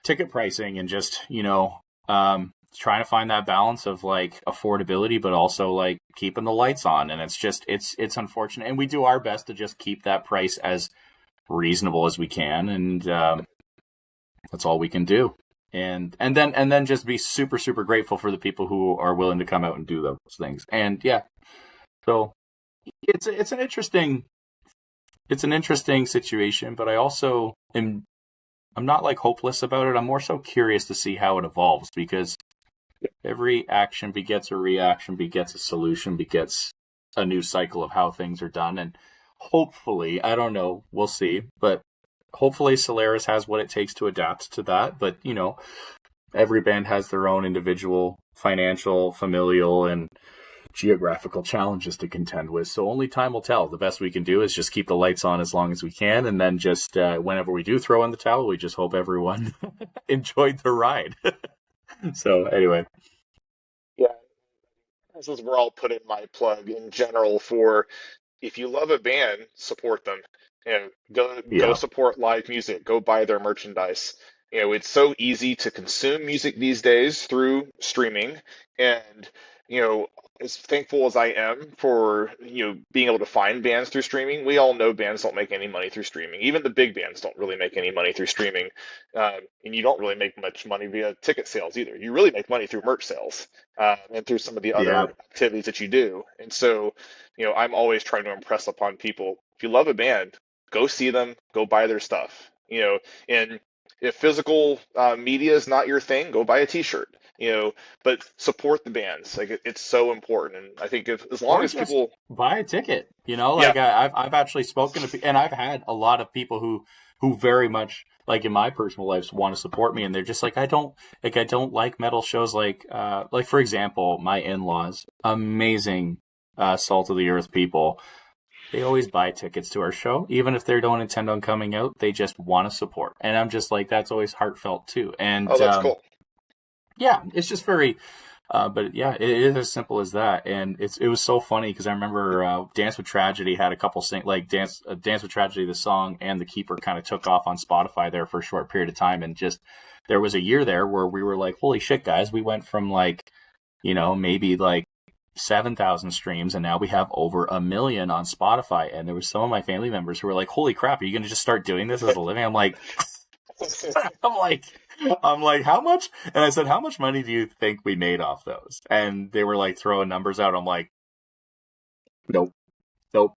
ticket pricing and just trying to find that balance of like affordability but also like keeping the lights on. And it's unfortunate, and we do our best to just keep that price as reasonable as we can, and that's all we can do. And then just be super super grateful for the people who are willing to come out and do those things. And yeah, so it's an interesting situation, but I also I'm not like hopeless about it. I'm more so curious to see how it evolves, because every action begets a reaction, begets a solution, begets a new cycle of how things are done. And hopefully, I don't know, we'll see, but hopefully Solaris has what it takes to adapt to that. But, every band has their own individual financial, familial, and geographical challenges to contend with. So only time will tell. The best we can do is just keep the lights on as long as we can. And then just whenever we do throw in the towel, we just hope everyone enjoyed the ride. So anyway. Yeah, this is where I'll put in my plug in general for, if you love a band, support them. Go Yeah. support live music. Go buy their merchandise. It's so easy to consume music these days through streaming, and you know, as thankful as I am for being able to find bands through streaming, we all know bands don't make any money through streaming. Even the big bands don't really make any money through streaming, and you don't really make much money via ticket sales either. You really make money through merch sales, and through some of the Yeah. other activities that you do. And so, I'm always trying to impress upon people, if you love a band, go see them, go buy their stuff. And if physical media is not your thing, go buy a T-shirt. But support the bands. Like it's so important. And I think if as long Or as just people, buy a ticket. yeah, Like I've actually spoken to, and I've had a lot of people who very much, like, in my personal life, want to support me, and they're just like, I don't like metal shows, like for example, my in-laws, amazing salt of the earth people. They always buy tickets to our show, even if they don't intend on coming out. They just want to support, and I'm just like, that's always heartfelt too. oh, And that's cool. yeah, it's just very. But yeah, it is as simple as that. And it was so funny because I remember Dance with Tragedy had a couple Dance with Tragedy, the song, and The Keeper kind of took off on Spotify there for a short period of time. And just there was a year there where we were like, holy shit, guys, we went from like, maybe like 7,000 streams, and now we have over 1 million on Spotify. And there was some of my family members who were like, holy crap, are you going to just start doing this as a living? I'm like, I'm like, how much? And I said, how much money do you think we made off those? And they were like throwing numbers out. I'm like, nope,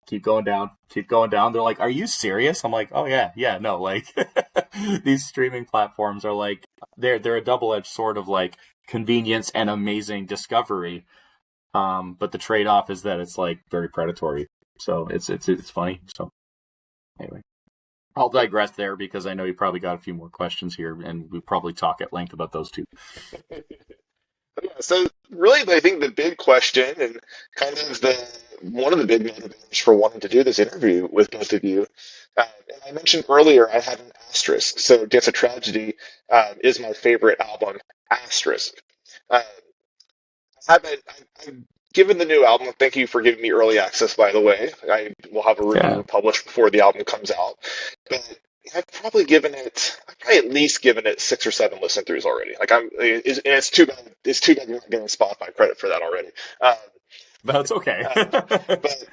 keep going down. They're like, are you serious? I'm like, oh yeah, no, like these streaming platforms are like, they're a double-edged sword of like convenience and amazing discovery. But the trade-off is that it's like very predatory. So it's funny. So anyway. I'll digress there because I know you probably got a few more questions here, and we probably talk at length about those too. Yeah, so really, I think the big question and kind of one of the big motivators for wanting to do this interview with both of you, and I mentioned earlier I had an asterisk. So Dance of Tragedy is my favorite album, asterisk. Uh, I've given the new album. Thank you for giving me early access, by the way. I will have a Yeah, review published before the album comes out. But I've probably at least given it 6 or 7 listen throughs already. And it's too bad. It's too bad you're not getting Spotify credit for that already. Um, that's okay. but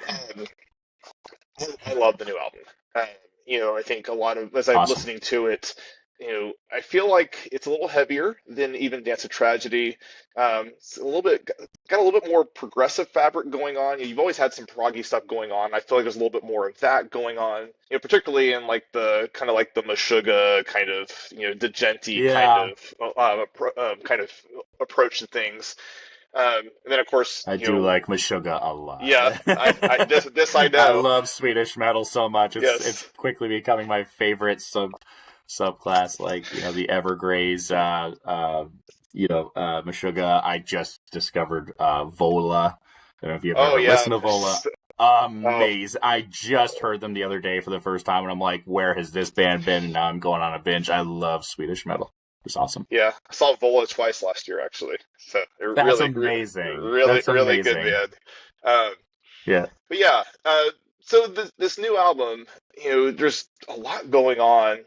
I love the new album. Um, I think a lot of as I'm Awesome. listening to it, I feel like it's a little heavier than even Dance of Tragedy. It's got a little bit more progressive fabric going on. You've always had some proggy stuff going on. I feel like there's a little bit more of that going on. Particularly in like the kind of like the Meshuggah kind of Degenti Yeah, kind of approach to things. And then of course I do like Meshuggah a lot. yeah, this I I know. love Swedish metal so much. It's Yes. quickly becoming my favorite subclass. Like the Evergrays, Meshuggah. I just discovered Vola. I don't know if you Oh ever yeah. listened to Vola. Oh Amazing! I just heard them the other day for the first time, and I'm like, "Where has this band been?" And now I'm going on a binge. I love Swedish metal. It's awesome. yeah. I saw Vola twice last year actually. So they're That's really, amazing. really, That's really good amazing. band. Um, Yeah. but yeah. So this new album, there's a lot going on.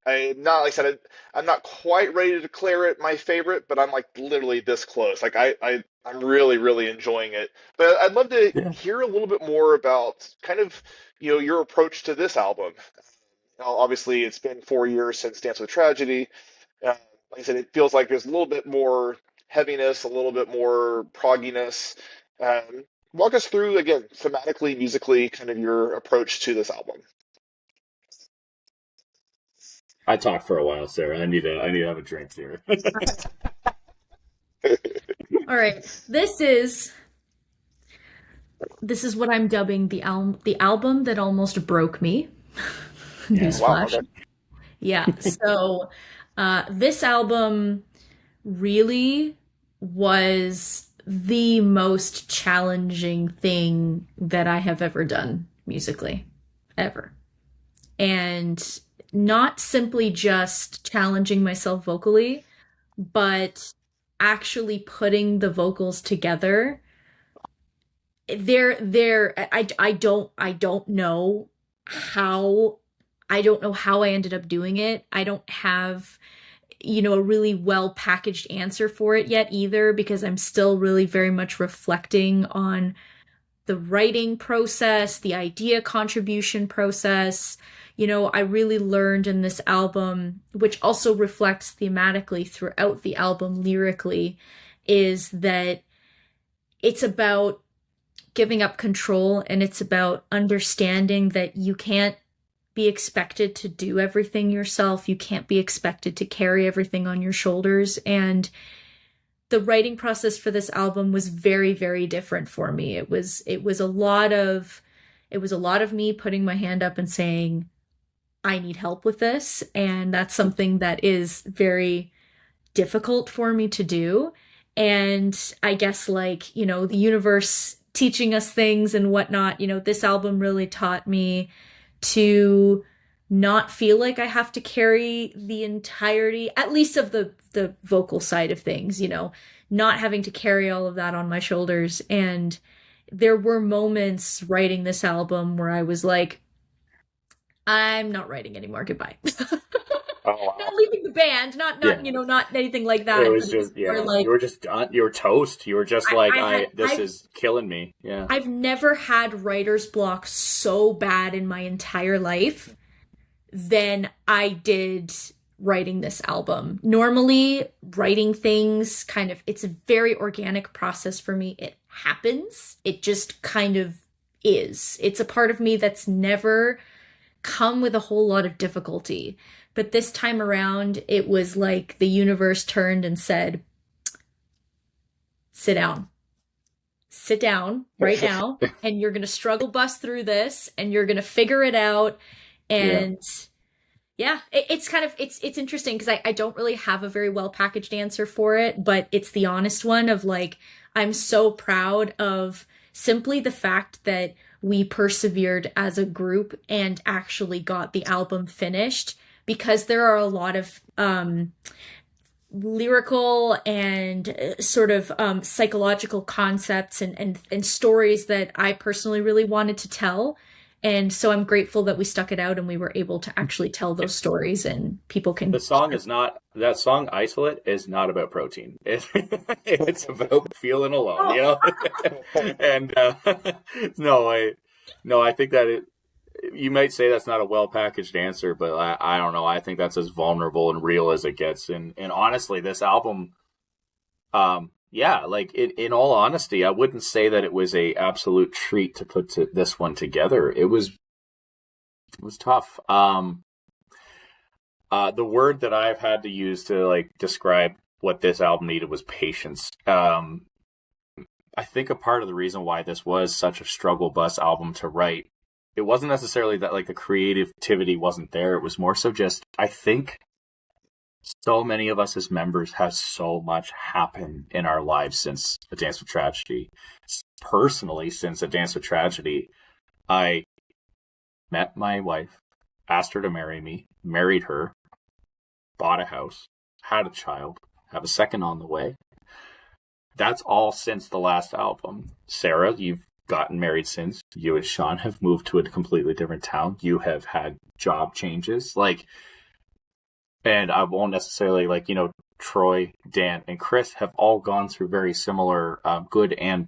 I not like I said, I'm not quite ready to declare it my favorite, but I'm like literally this close. Like I'm really, really enjoying it. But I'd love to Yeah. hear a little bit more about kind of your approach to this album. Obviously, it's been 4 years since Dance with Tragedy. Uh, like I said, it feels like there's a little bit more heaviness, a little bit more progginess. Walk us through again, thematically, musically, kind of your approach to this album. I talked for a while, Sarah. I need to have a drink here. All right. This is what I'm dubbing the album that almost broke me. Yeah. Wow. Newsflash. Okay. Yeah. So this album really was the most challenging thing that I have ever done musically, ever. And not simply just challenging myself vocally, but actually putting the vocals together. I don't know how I ended up doing it. I don't have a really well packaged answer for it yet either, because I'm still really very much reflecting on the writing process, the idea contribution process. I really learned in this album, which also reflects thematically throughout the album lyrically, is that it's about giving up control, and it's about understanding that you can't be expected to do everything yourself. You can't be expected to carry everything on your shoulders. And the writing process for this album was very, very different for me. It was a lot of me putting my hand up and saying, I need help with this. And that's something that is very difficult for me to do. And I guess, like, the universe teaching us things and whatnot, this album really taught me to not feel like I have to carry the entirety, at least of the vocal side of things, you know, not having to carry all of that on my shoulders. And there were moments writing this album where I was like, I'm not writing anymore. Goodbye. Oh Not wow. leaving the band, Yeah. you know, not anything like It that, but was it was just, more yeah, you like were just done. You were toast. You were just like, I had this is killing me. Yeah. I've never had writer's block so bad in my entire life than I did writing this album. Normally, writing things kind of, it's a very organic process for me. It happens. It just kind of is. It's a part of me that's never come with a whole lot of difficulty. But this time around, it was like the universe turned and said, sit down. Sit down right now, and you're going to struggle bust through this, and you're going to figure it out. Yeah. And yeah, it's kind of it's interesting because I don't really have a very well packaged answer for it, but it's the honest one of like I'm so proud of simply the fact that we persevered as a group and actually got the album finished because there are a lot of lyrical and sort of psychological concepts and stories that I personally really wanted to tell. And so I'm grateful that we stuck it out and we were able to actually tell those stories and people The can. song is not, that song Isolate is not about protein. It's about feeling alone, you know? And no, I think that you might say that's not a well packaged answer, but I don't know. I think that's as vulnerable and real as it gets. And honestly, this album, yeah, like in all honesty, I wouldn't say that it was a absolute treat to put this one together. It was tough. The word that I've had to use to like describe what this album needed was patience. I think a part of the reason why this was such a struggle bus album to write, it wasn't necessarily that like the creativity wasn't there. It was more so just, I think so many of us as members have so much happen in our lives since A Dance with Tragedy. Personally, since A Dance with Tragedy, I met my wife, asked her to marry me, married her, bought a house, had a child, have a second on the way. That's all since the last album. Sarah, you've gotten married since. You and Sean have moved to a completely different town. You have had job changes. Like, and I won't necessarily, like, you know, Troy, Dan, and Chris have all gone through very similar good and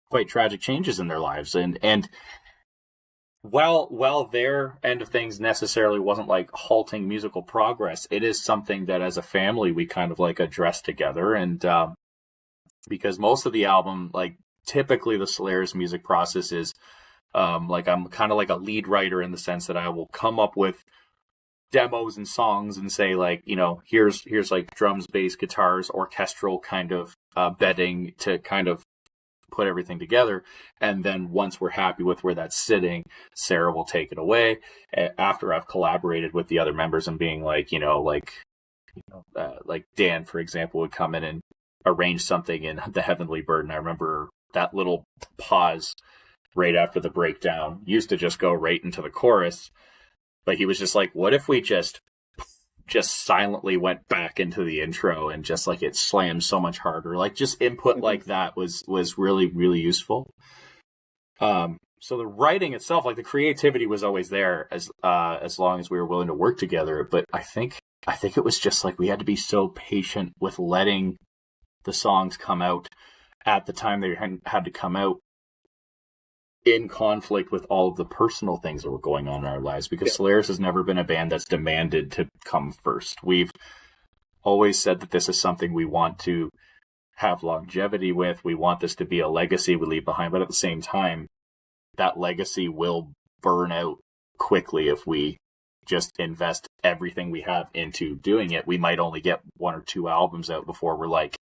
quite tragic changes in their lives. And while their end of things necessarily wasn't like halting musical progress, it is something that as a family we kind of like address together. And because most of the album, like typically the Solarus music process is like I'm kind of like a lead writer in the sense that I will come up with demos and songs and say like, you know, here's like drums, bass, guitars, orchestral kind of bedding to kind of put everything together. And then once we're happy with where that's sitting, Sarah will take it away after I've collaborated with the other members and being like, like Dan, for example, would come in and arrange something in The Heavenly Bird. And I remember that little pause right after the breakdown used to just go right into the chorus. But he was just like, what if we just silently went back into the intro and just like it slammed so much harder? Like just input like that was really, really useful. So the writing itself, like the creativity was always there as long as we were willing to work together. But I think it was just like we had to be so patient with letting the songs come out at the time they had to come out, in conflict with all of the personal things that were going on in our lives, because Solarus has never been a band that's demanded to come first. We've always said that this is something we want to have longevity with. We want this to be a legacy we leave behind, but at the same time, that legacy will burn out quickly if we just invest everything we have into doing it. We might only get 1 or 2 albums out before we're like,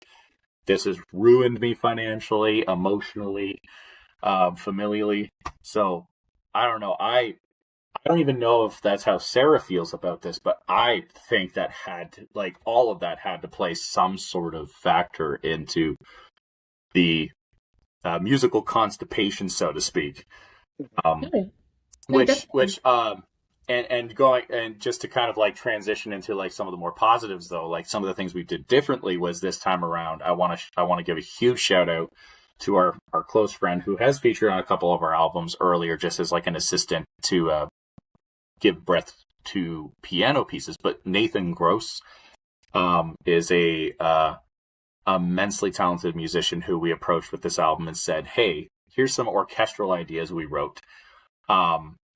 this has ruined me financially, emotionally, familially. So I don't know. I don't even know if that's how Sarah feels about this, but I think that all of that had to play some sort of factor into the musical constipation, so to speak. No, Which definitely. and going and just to kind of like transition into like some of the more positives though, like some of the things we did differently was this time around. I want to give a huge shout out to our close friend who has featured on a couple of our albums earlier, just as like an assistant to give breath to piano pieces. But Nathan Gross is a immensely talented musician who we approached with this album and said, "Hey, here's some orchestral ideas we wrote.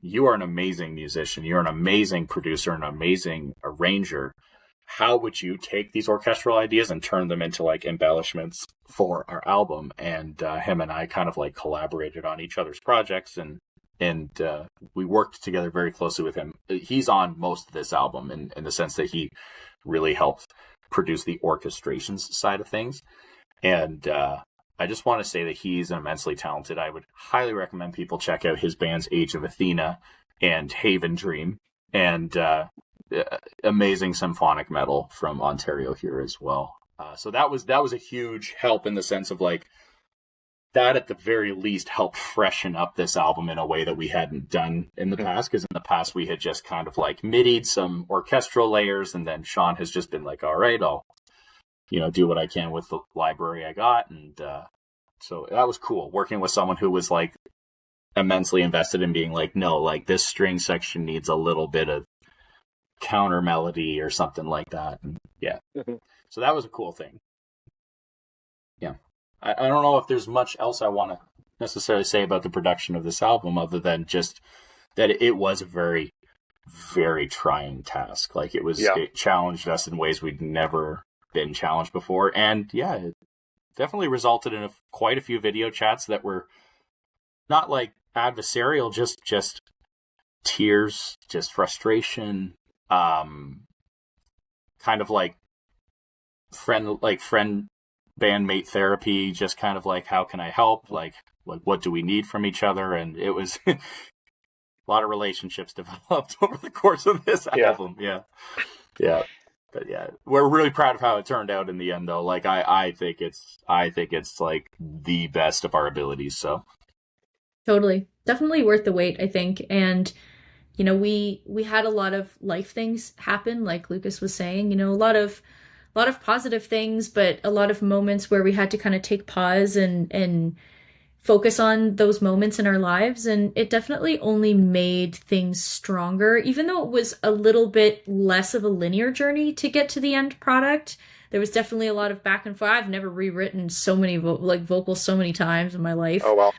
You are an amazing musician. You're an amazing producer, an amazing arranger. How would you take these orchestral ideas and turn them into like embellishments for our album?" And him and I kind of like collaborated on each other's projects, and we worked together very closely with him. He's on most of this album in the sense that he really helped produce the orchestrations side of things. And I just want to say that he's immensely talented. I would highly recommend people check out his bands Age of Athena and Haven Dream, and amazing symphonic metal from Ontario here as well. So that was a huge help in the sense of like that at the very least helped freshen up this album in a way that we hadn't done in the past, because in the past we had just kind of like midied some orchestral layers, and then Sean has just been like, all right, I'll do what I can with the library I got. And so that was cool working with someone who was like immensely invested in being like, no, like this string section needs a little bit of counter melody or something like that. And yeah. So that was a cool thing. Yeah. I don't know if there's much else I want to necessarily say about the production of this album other than just that it was a very, very trying task. Like it challenged us in ways we'd never been challenged before. And yeah, it definitely resulted in quite a few video chats that were not like adversarial, just tears, just frustration, kind of like friend bandmate therapy, just kind of like, how can I help? Like what do we need from each other? And it was a lot of relationships developed over the course of this album. Yeah. But yeah, we're really proud of how it turned out in the end, though. Like I think it's like the best of our abilities. So Totally. Definitely worth the wait, I think. And we had a lot of life things happen, like Lucas was saying, a lot of positive things, but a lot of moments where we had to kind of take pause and focus on those moments in our lives. And it definitely only made things stronger, even though it was a little bit less of a linear journey to get to the end product. There was definitely a lot of back and forth. I've never rewritten so many vocals so many times in my life. Oh, wow.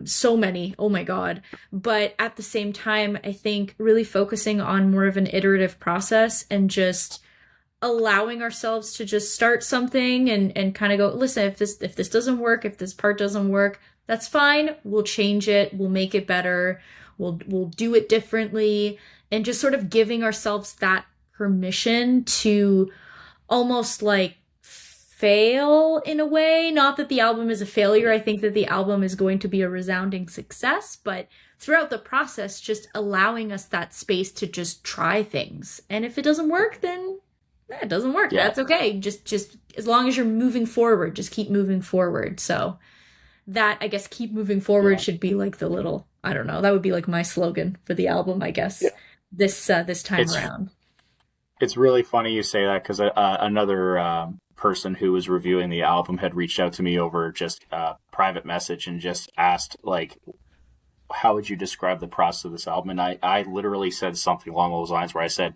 So many, oh my God. But at the same time, I think really focusing on more of an iterative process and just allowing ourselves to just start something and kind of go, listen, if this doesn't work, if this part doesn't work, that's fine. We'll change it. We'll make it better. We'll do it differently. And just sort of giving ourselves that permission to almost like fail in a way. Not that the album is a failure. I think that the album is going to be a resounding success, but throughout the process, just allowing us that space to just try things. And if it doesn't work, then it doesn't work. Yeah. That's okay. Just as long as you're moving forward, just keep moving forward. So that, I guess, keep moving forward should be like the little, I don't know, that would be like my slogan for the album, I guess, this time around. It's really funny you say that, because another person who was reviewing the album had reached out to me over just a private message and just asked, like, how would you describe the process of this album? And I literally said something along those lines where I said,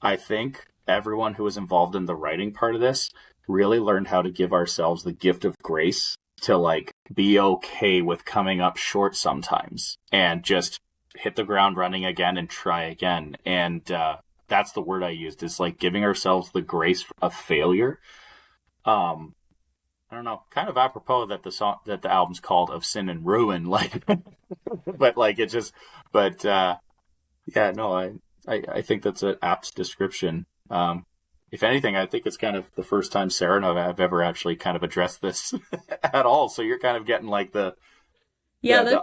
I think everyone who was involved in the writing part of this really learned how to give ourselves the gift of grace to like be okay with coming up short sometimes and just hit the ground running again and try again. And that's the word I used, is like giving ourselves the grace of failure. I don't know, kind of apropos that the album's called Of Sin and Ruin, like, but like it just, but yeah, no, I think that's an apt description. If anything, I think it's kind of the first time Sarah and I have ever actually kind of addressed this at all. So you're kind of getting like the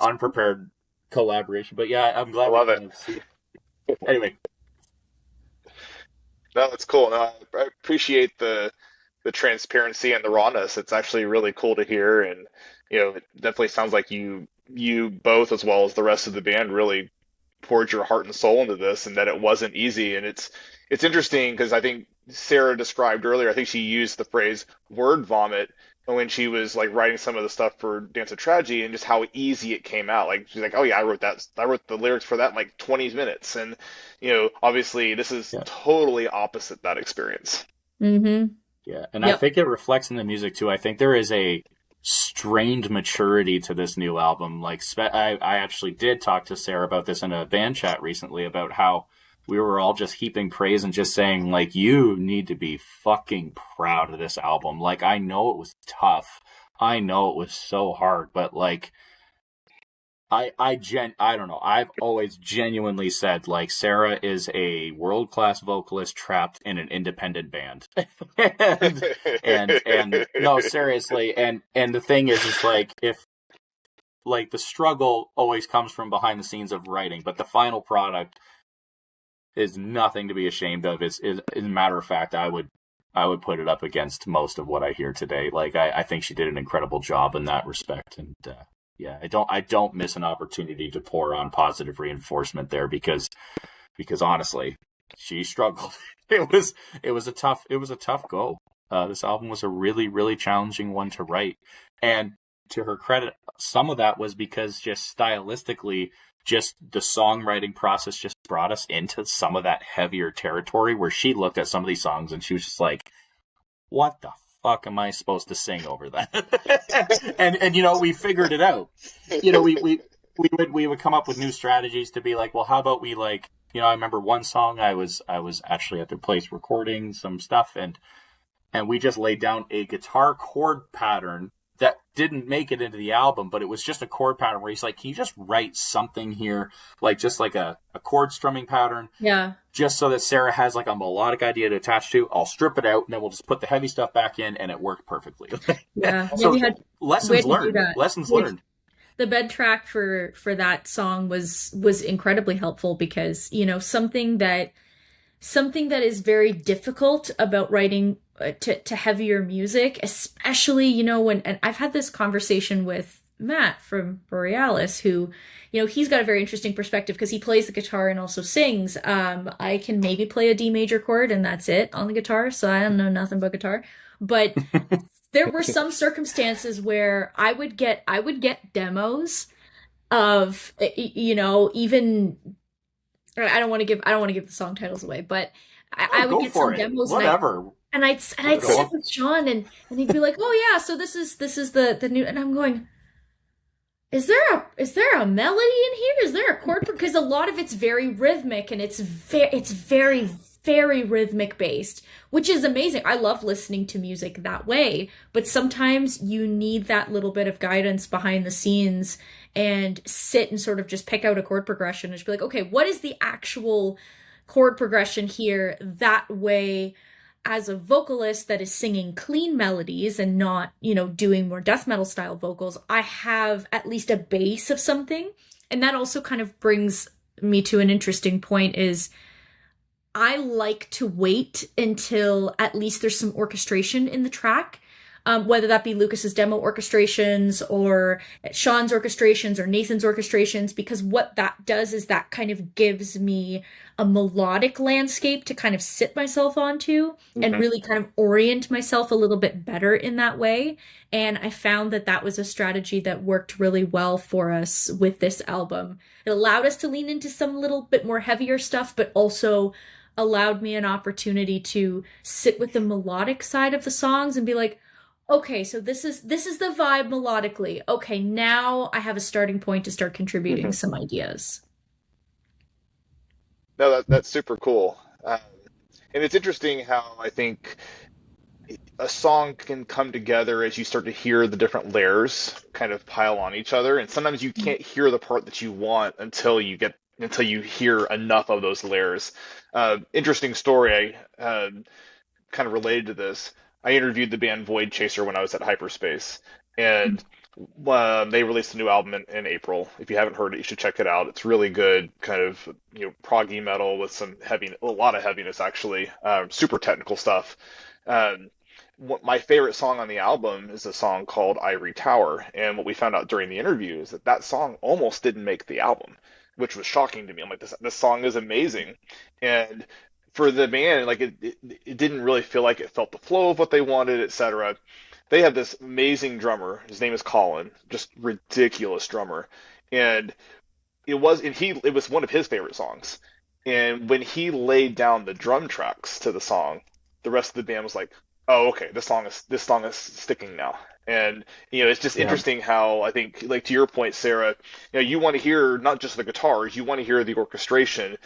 unprepared collaboration. But yeah, I'm glad. I love it. Anyway. No, it's cool. No, I appreciate the transparency and the rawness. It's actually really cool to hear. And, it definitely sounds like you both, as well as the rest of the band, really poured your heart and soul into this, and that it wasn't easy. And it's interesting because I think Sarah described earlier, I think she used the phrase word vomit when she was like writing some of the stuff for Dance of Tragedy, and just how easy it came out. Like she's like, "Oh yeah, I wrote the lyrics for that in like 20 minutes." And obviously this is Yeah. totally opposite that experience. Mm-hmm. Yeah. And I Yep. think it reflects in the music too. I think there is a strained maturity to this new album. Like, I actually did talk to Sarah about this in a band chat recently about how we were all just heaping praise and just saying, like, you need to be fucking proud of this album. Like, I know it was tough. I know it was so hard, but like, I don't know. I've always genuinely said, like, Sarah is a world-class vocalist trapped in an independent band. and no, seriously. And the thing is like, if like the struggle always comes from behind the scenes of writing, but the final product is nothing to be ashamed of. Is as a matter of fact, I would put it up against most of what I hear today. Like, I think she did an incredible job in that respect. And yeah, I don't miss an opportunity to pour on positive reinforcement there because honestly, she struggled. It was a tough go. This album was a really, really challenging one to write. And to her credit, some of that was because just stylistically, just the songwriting process just brought us into some of that heavier territory where she looked at some of these songs and she was just like, what the fuck am I supposed to sing over that? and we figured it out. We would come up with new strategies to be like, well, how about we, like, I remember one song I was actually at their place recording some stuff, and we just laid down a guitar chord pattern that didn't make it into the album, but it was just a chord pattern where he's like, can you just write something here, like just like a chord strumming pattern, Yeah. just so that Sarah has like a melodic idea to attach to. I'll strip it out and then we'll just put the heavy stuff back in, and it worked perfectly. Yeah. So we had lessons to do learned. that. Lessons We- learned. The bed track for that song was incredibly helpful because, something that is very difficult about writing to heavier music, especially, and I've had this conversation with Matt from Borealis, who, he's got a very interesting perspective because he plays the guitar and also sings. I can maybe play a D major chord and that's it on the guitar, so I don't know nothing about guitar. But there were some circumstances where I would get demos of, even I don't want to give the song titles away, but I would Go get for some it. demos Whatever. and I'd sit with Sean and he'd be like, "Oh yeah, so this is the new," and I'm going, "Is there a melody in here? Is there a chord?" Because a lot of it's very rhythmic and it's very very rhythmic based, which is amazing. I love listening to music that way, but sometimes you need that little bit of guidance behind the scenes and sit and sort of just pick out a chord progression and just be like, okay, what is the actual chord progression here? That way, as a vocalist that is singing clean melodies and not, doing more death metal style vocals, I have at least a base of something. And that also kind of brings me to an interesting point is I like to wait until at least there's some orchestration in the track, whether that be Lucas's demo orchestrations or Sean's orchestrations or Nathan's orchestrations, because what that does is that kind of gives me a melodic landscape to kind of sit myself onto and really kind of orient myself a little bit better in that way. And I found that that was a strategy that worked really well for us with this album. It allowed us to lean into some little bit more heavier stuff, but also allowed me an opportunity to sit with the melodic side of the songs and be like, okay, so this is the vibe melodically. Okay, now I have a starting point to start contributing some ideas. No, that's super cool. And it's interesting how I think a song can come together as you start to hear the different layers kind of pile on each other, and sometimes you can't hear the part that you want until you hear enough of those layers. Interesting story, kind of related to this. I interviewed the band Voidchaser when I was at Hyperspace, and they released a new album in April. If you haven't heard it, you should check it out. It's really good, kind of proggy metal with a lot of heaviness actually, super technical stuff. My favorite song on the album is a song called Ivory Tower, and what we found out during the interview is that song almost didn't make the album. which was shocking to me. I'm like, this song is amazing, and for the band, like it didn't really feel like it felt the flow of what they wanted, etc. They have this amazing drummer. His name is Colin, just ridiculous drummer, and it was one of his favorite songs. And when he laid down the drum tracks to the song, the rest of the band was like, "Oh, okay, this song is sticking now." And it's just Yeah, interesting how I think, like to your point, Sarah, you want to hear not just the guitars, you want to hear the orchestration,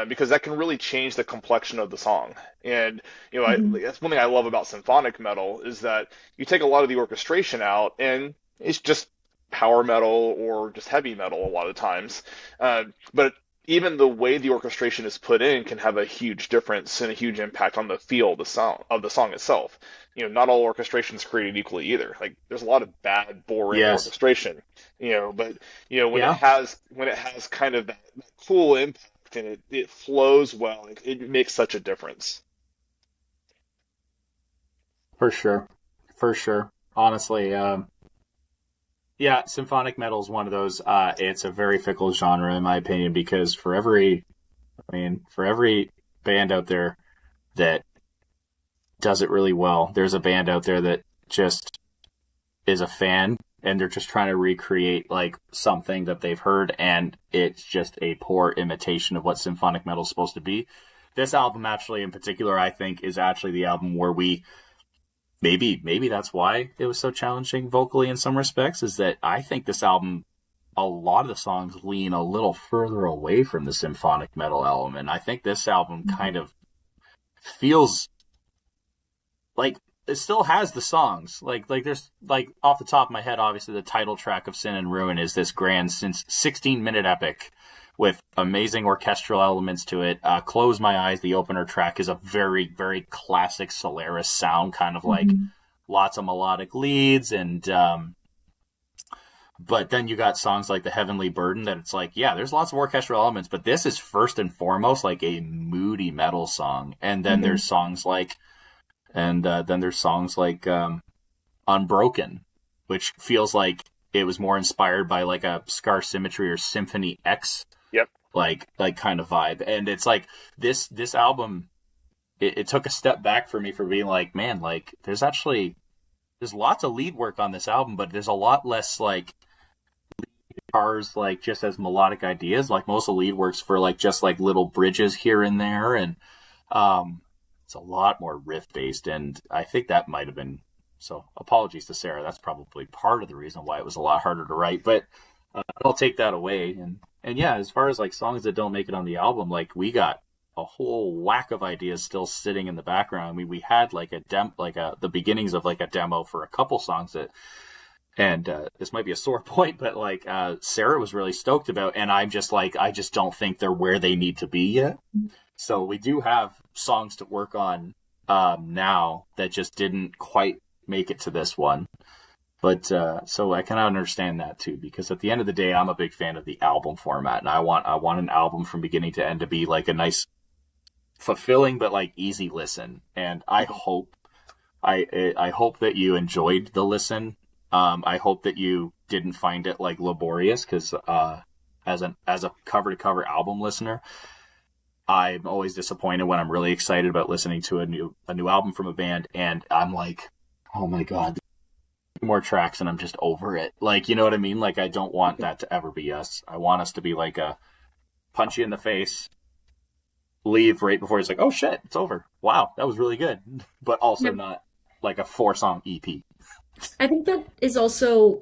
because that can really change the complexion of the song. And Mhm. that's one thing I love about symphonic metal is that you take a lot of the orchestration out, and it's just power metal or just heavy metal a lot of times. But even the way the orchestration is put in can have a huge difference and a huge impact on the feel of the song itself. Not all orchestration is created equally either. Like there's a lot of bad, boring yes, orchestration. But when it yeah, has kind of that cool impact and it flows well, it makes such a difference. for sure, for sure. Honestly, yeah, symphonic metal is one of those. It's a very fickle genre, in my opinion, because for every band out there that does it really well, there's a band out there that just is a fan and they're just trying to recreate like something that they've heard, and it's just a poor imitation of what symphonic metal is supposed to be. This album, actually, in particular, I think is actually the album where we maybe that's why it was so challenging vocally in some respects. Is that I think this album, a lot of the songs lean a little further away from the symphonic metal element. I think this album kind of feels like it still has the songs. Like there's like off the top of my head, obviously the title track of Sin and Ruin is this grand since 16-minute epic with amazing orchestral elements to it. Close My Eyes, the opener track, is a very, very classic Solaris sound, kind of like Mhm. lots of melodic leads. And but then you got songs like The Heavenly Burden that it's like, yeah, there's lots of orchestral elements, but this is first and foremost like a moody metal song. And then Mhm. there's songs like Unbroken, which feels like it was more inspired by like a Scar Symmetry or Symphony X Yep. like kind of vibe. And it's like this album, it took a step back for me for being like, man, like there's lots of lead work on this album, but there's a lot less like guitars like just as melodic ideas. Like most of the lead works for like just like little bridges here and there, and um it's a lot more riff based, and I think that might have been, so apologies to Sarah, that's probably part of the reason why it was a lot harder to write, but I'll take that away. And yeah, as far as like songs that don't make it on the album, like we got a whole whack of ideas still sitting in the background. I mean, we had like the beginnings of like a demo for a couple songs that, and this might be a sore point, but like Sarah was really stoked about, and I'm just like, I just don't think they're where they need to be yet. So we do have songs to work on now that just didn't quite make it to this one. But so I kind of understand that too, because at the end of the day, I'm a big fan of the album format, and I want an album from beginning to end to be like a nice, fulfilling but like easy listen. And I hope that you enjoyed the listen. I hope that you didn't find it like laborious, because as a cover to cover album listener, I'm always disappointed when I'm really excited about listening to a new album from a band, and I'm like, oh my god, more tracks, and I'm just over it. Like, you know what I mean? Like, I don't want that to ever be us. I want us to be like a punch you in the face, leave right before it's like, oh shit, it's over. Wow, that was really good. But also Yep. not like a 4-song EP. I think that is also,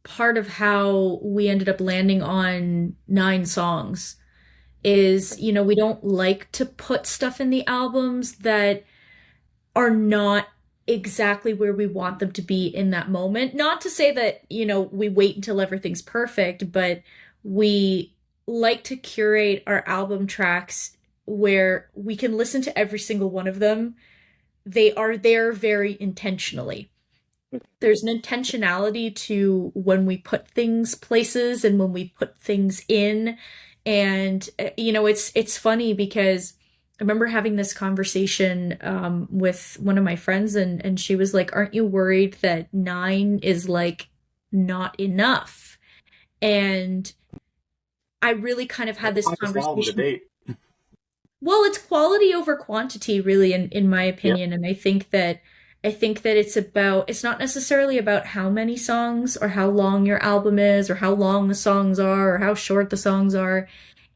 part of how we ended up landing on 9 songs is, we don't like to put stuff in the albums that are not exactly where we want them to be in that moment. Not to say that, we wait until everything's perfect, but we like to curate our album tracks where we can listen to every single one of them. They are there very intentionally. There's an intentionality to when we put things places and when we put things in. And it's funny because I remember having this conversation with one of my friends, and she was like, "Aren't you worried that 9 is like not enough?" And I really kind of had this Hottest album to conversation. date. Well, it's quality over quantity, really, in my Yep. opinion. And I think that it's not necessarily about how many songs or how long your album is or how long the songs are or how short the songs are.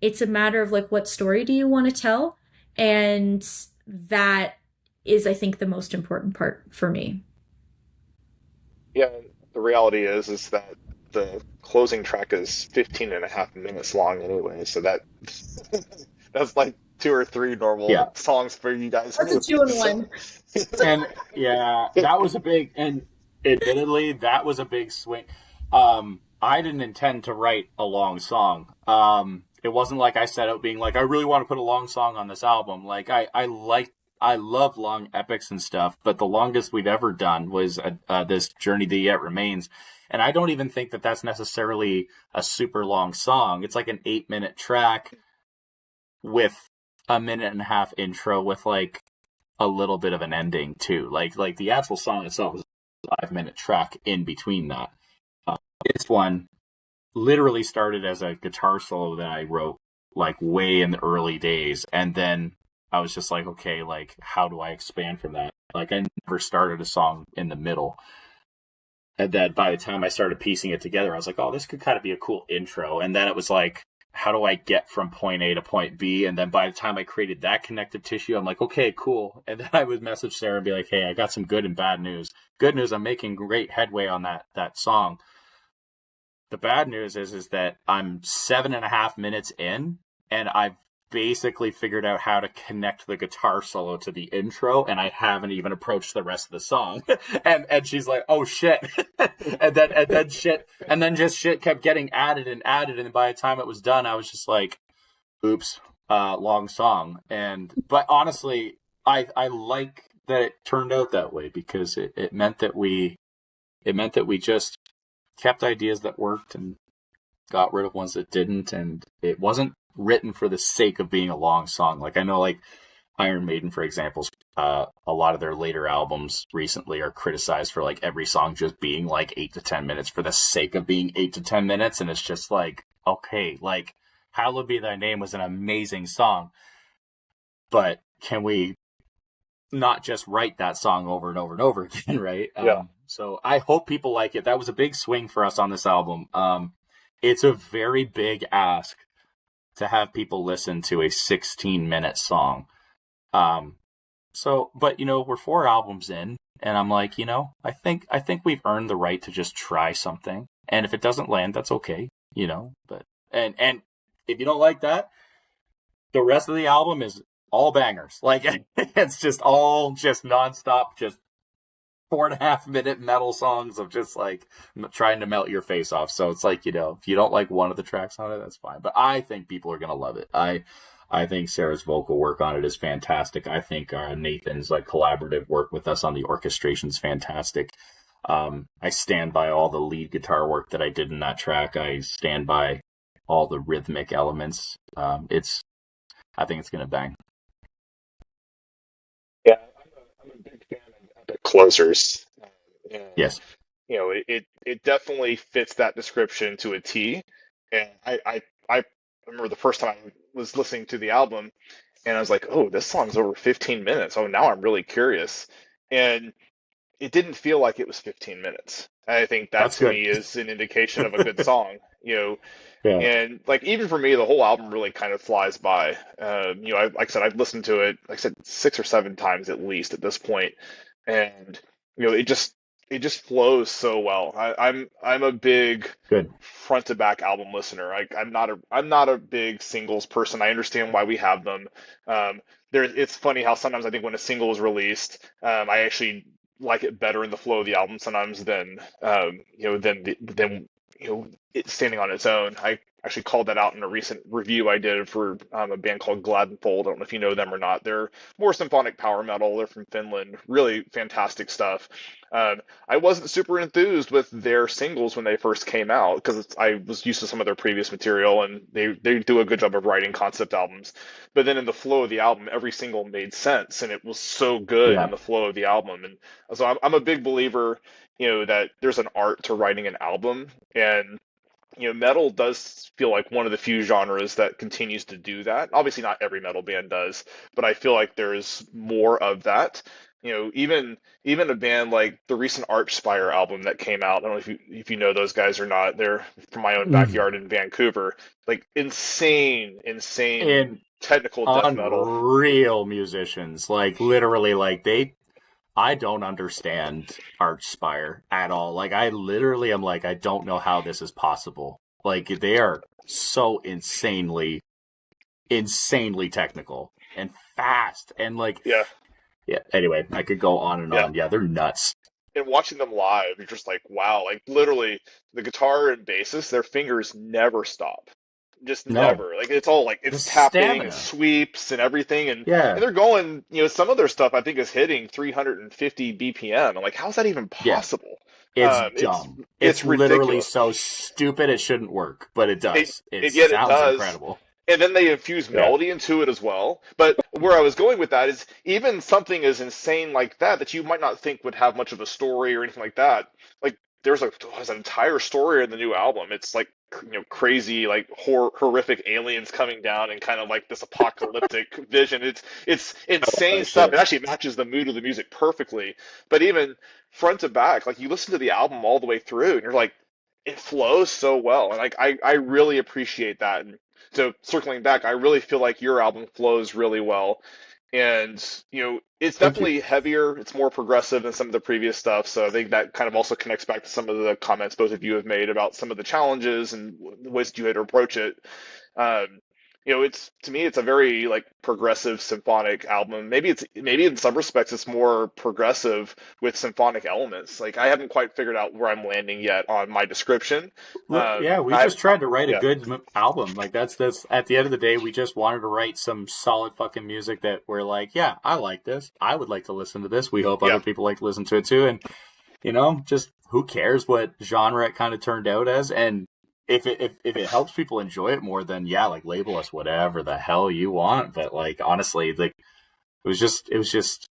It's a matter of like what story do you want to tell? And that is, I think, the most important part for me. Yeah, the reality is that the closing track is 15 and a half minutes long anyway, so that that's like two or three Yeah. normal songs for you guys That's a anyway. two in So one. And yeah, that was a big, and admittedly, that was a big swing. I didn't intend to write a long song. It wasn't like I set out being like, I really want to put a long song on this album. Like, I love long epics and stuff, but the longest we've ever done was this Journey That Yet Remains. And I don't even think that that's necessarily a super long song. It's like an 8-minute track with a minute and a half intro with like a little bit of an ending too. Like the actual song itself is a 5-minute track in between that. This one literally started as a guitar solo that I wrote like way in the early days, and then I was just like, okay, like how do I expand from that? Like I never started a song in the middle. And then by the time I started piecing it together, I was like, oh, this could kind of be a cool intro. And then it was like, how do I get from point A to point B? And then by the time I created that connective tissue, I'm like, okay, cool. And then I would message Sarah and be like, hey, I got some good and bad news. Good news, I'm making great headway on that song. The bad news is that I'm 7.5 minutes in, and I've basically figured out how to connect the guitar solo to the intro, and I haven't even approached the rest of the song. and she's like, "Oh shit!" and then just shit kept getting added and added, and by the time it was done, I was just like, "Oops, long song." But honestly, I like that it turned out that way because it meant that we just kept ideas that worked and got rid of ones that didn't, and it wasn't written for the sake of being a long song. Like I know, like Iron Maiden, for example, a lot of their later albums recently are criticized for like every song just being like 8 to 10 minutes for the sake of being 8 to 10 minutes, and it's just like, okay, like "Hallowed Be Thy Name" was an amazing song, but can we not just write that song over and over and over again, right? yeah, So I hope people like it. That was a big swing for us on this album. It's a very big ask to have people listen to a 16-minute song. Um, but we're 4 albums in, and I'm like, I think we've earned the right to just try something, and if it doesn't land, that's okay, But and if you don't like that, the rest of the album is all bangers. Like it's just all just nonstop, just 4.5 minute metal songs of just like trying to melt your face off. So it's like, if you don't like one of the tracks on it, that's fine. But I think people are gonna love it. I think Sarah's vocal work on it is fantastic. I think Nathan's like collaborative work with us on the orchestration is fantastic. I stand by all the lead guitar work that I did in that track. I stand by all the rhythmic elements. I think it's gonna bang. yeah. I'm a big fan of epic closers, and Yes. it definitely fits that description to a T. And I remember the first time I was listening to the album, and I was like, oh, this song's over 15 minutes. Oh, now I'm really curious. And it didn't feel like it was 15 minutes. I think that That's to good. me is an indication of a good song, Yeah. and like even for me, the whole album really kind of flies by. Like I said, I've listened to it, like I said, 6 or 7 times at least at this point, and it just flows so well. I'm a big Good. front to back album listener. I'm not a big singles person. I understand why we have them. It's funny how sometimes I think when a single is released, I actually like it better in the flow of the album sometimes than it standing on its own. I actually called that out in a recent review I did for a band called Gladdenfold. I don't know if you know them or not. They're more symphonic power metal. They're from Finland. Really fantastic stuff. I wasn't super enthused with their singles when they first came out because I was used to some of their previous material, and they do a good job of writing concept albums. But then in the flow of the album, every single made sense, and it was so good Yeah. in the flow of the album. And so I'm a big believer, that there's an art to writing an album, and metal does feel like one of the few genres that continues to do that. Obviously, not every metal band does, but I feel like there's more of that. Even a band like the recent Archspire album that came out. I don't know if you know those guys or not. They're from my own Mhm. backyard in Vancouver. Like insane And technical death metal. unreal musicians, like literally, like I don't understand Archspire at all. Like I literally am like, I don't know how this is possible. Like they are so insanely technical and fast and like, Yeah, yeah. Anyway, I could go on and yeah. on. Yeah, they're nuts. And watching them live, you're just like, wow, like literally the guitar and bassist, their fingers never stop. Just No, never. Like it's all like the it's tapping and stamina. sweeps and everything and Yeah, they're going, some of their stuff I think is hitting 350 BPM. I'm like, how's that even yeah. possible? It's It's dumb. It's it's literally ridiculous. so stupid it shouldn't work, but it It, does. It yet it sounds does. incredible. And then they infuse Yeah. melody into it as well. But where I was going with that is even something as insane like that you might not think would have much of a story or anything like that. Like there's an entire story in the new album. It's like crazy like horrific aliens coming down and kind of like this apocalyptic vision. It's insane stuff. It Shit. actually matches the mood of the music perfectly. But even front to back, like you listen to the album all the way through and you're like it flows so well, and like I really appreciate that. And so circling back, I really feel like your album flows really well, and it's Thank you. definitely heavier. It's more progressive than some of the previous stuff. So I think that kind of also connects back to some of the comments both of you have made about some of the challenges and the ways that you had to approach it. Um, it's to me, it's a very like progressive symphonic album. Maybe in some respects it's more progressive with symphonic elements. Like I haven't quite figured out where I'm landing yet on my description. Yeah, we I just tried to write a Yeah, good album. Like that's at the end of the day, we just wanted to write some solid fucking music that we're like, yeah, I like this. I would like to listen to this. We hope yeah, other people like to listen to it too. And just who cares what genre it kind of turned out as? And if it helps people enjoy it more, then yeah, like label us whatever the hell you want. But like honestly, like it was just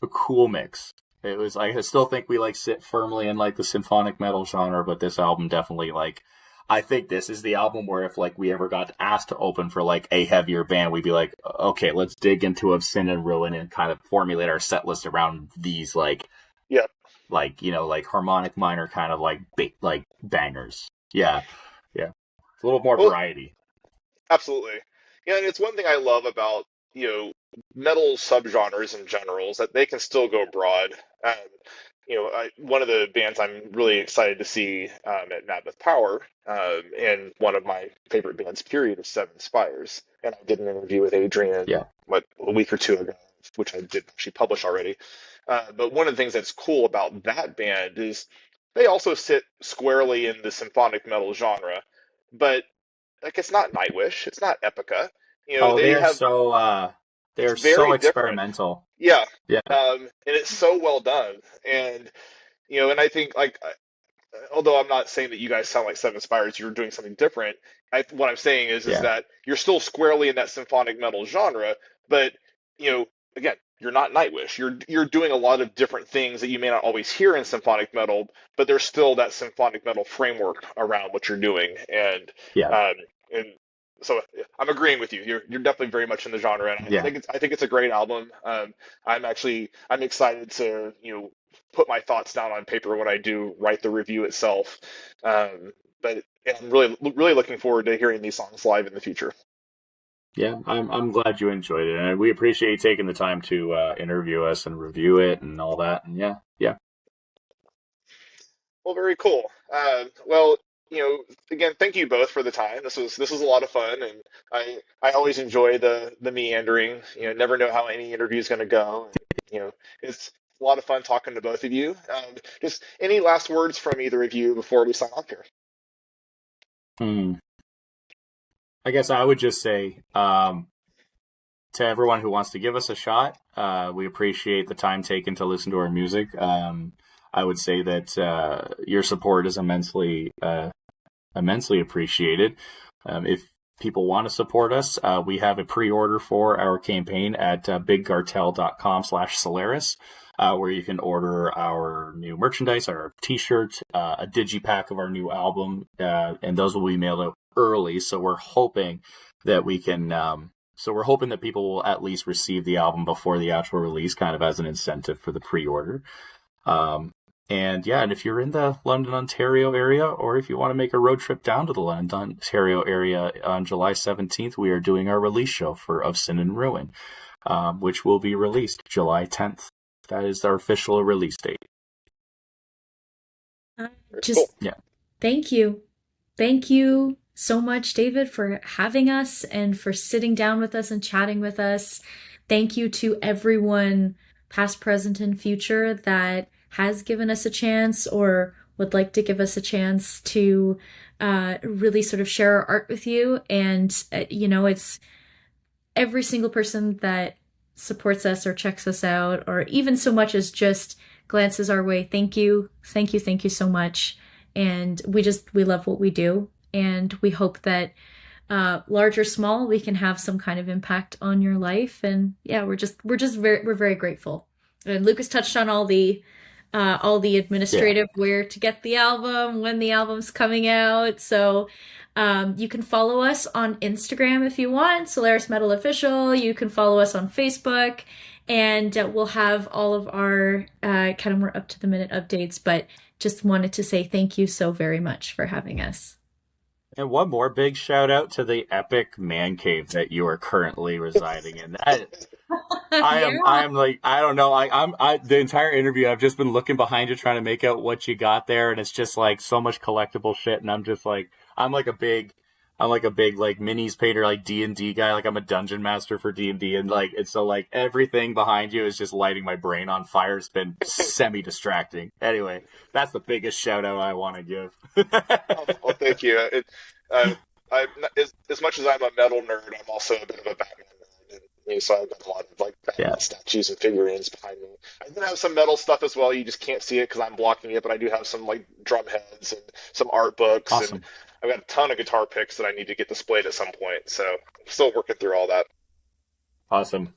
a cool mix. It was like I still think we like sit firmly in like the symphonic metal genre, but this album definitely like I think this is the album where if like we ever got asked to open for like a heavier band, we'd be like, okay, let's dig into of Sin and Ruin and kind of formulate our set list around these yeah. like harmonic minor kind of like bangers. Yeah, yeah, it's a little more Well, variety. absolutely. Yeah, and it's one thing I love about, metal subgenres in general is that they can still go broad. Um, one of the bands I'm really excited to see at Mammoth Power, and one of my favorite bands, period, is Seven Spires. And I did an interview with Adrian, Yeah. a week or two ago, which I did actually publish already. But one of the things that's cool about that band is they also sit squarely in the symphonic metal genre, but like it's not Nightwish, it's not Epica. Oh, They have they it's are so very different. experimental. Yeah, Yeah, and it's so well done. And and I think like although I'm not saying that you guys sound like Seven Spires, you're doing something different. What I'm saying is yeah, that you're still squarely in that symphonic metal genre, but again, you're not Nightwish. You're doing a lot of different things that you may not always hear in symphonic metal, but there's still that symphonic metal framework around what you're doing, yeah, um, and so yeah, I'm agreeing with you. You're definitely very much in the genre, and yeah. I think it's a great album. I'm excited to put my thoughts down on paper when I do write the review itself. But and I'm really looking forward to hearing these songs live in the future. Yeah, I'm glad you enjoyed it, and we appreciate you taking the time to interview us and review it and all that. And yeah, yeah, Well, very cool. Well, again, thank you both for the time. This was a lot of fun, and I always enjoy the meandering. Never know how any interview is going to go, and it's a lot of fun talking to both of you. Just any last words from either of you before we sign off here? Hmm. I guess I would just say to everyone who wants to give us a shot, we appreciate the time taken to listen to our music. I would say that your support is immensely appreciated. If people want to support us, we have a pre-order for our campaign at bigcartel.com/Solaris. where you can order our new merchandise, our t-shirt, a digipack of our new album, and those will be mailed out early. So we're hoping that we can, we're hoping that people will at least receive the album before the actual release, kind of as an incentive for the pre-order. And if you're in the London, Ontario area, or if you want to make a road trip down to the London, Ontario area on July 17th, we are doing our release show for Of Sin and Ruin, which will be released July 10th. That is our official release date. Thank you. Thank you so much, David, for having us and for sitting down with us and chatting with us. Thank you to everyone, past, present, and future, that has given us a chance or would like to give us a chance to really sort of share our art with you. And, it's every single person that supports us or checks us out, or even so much as just glances our way. Thank you. Thank you. Thank you so much. And we love what we do. And we hope that large or small, we can have some kind of impact on your life. And we're very grateful. And Lucas touched on all the administrative, where to get the album, when the album's coming out. So you can follow us on Instagram if you want, Solarus Metal Official. You can follow us on Facebook, and we'll have all of our kind of more up-to-the-minute updates. But just wanted to say thank you so very much for having us. And one more big shout out to the epic man cave that you are currently residing in. I'm like, I don't know. The entire interview, I've just been looking behind you, trying to make out what you got there. And it's just like so much collectible shit. And I'm just like, I'm like a big like minis painter, like D&D guy. Like I'm a dungeon master for D&D. And like, it's so like everything behind you is just lighting my brain on fire. It's been semi-distracting. Anyway, that's the biggest shout out I want to give. Well, thank you. As much as I'm a metal nerd, I'm also a bit of a Batman nerd. And, so I've got a lot of like Batman statues and figurines behind me. I do have some metal stuff as well. You just can't see it because I'm blocking it, but I do have some like drum heads and some art books. Awesome. And I've got a ton of guitar picks that I need to get displayed at some point. So I'm still working through all that. Awesome.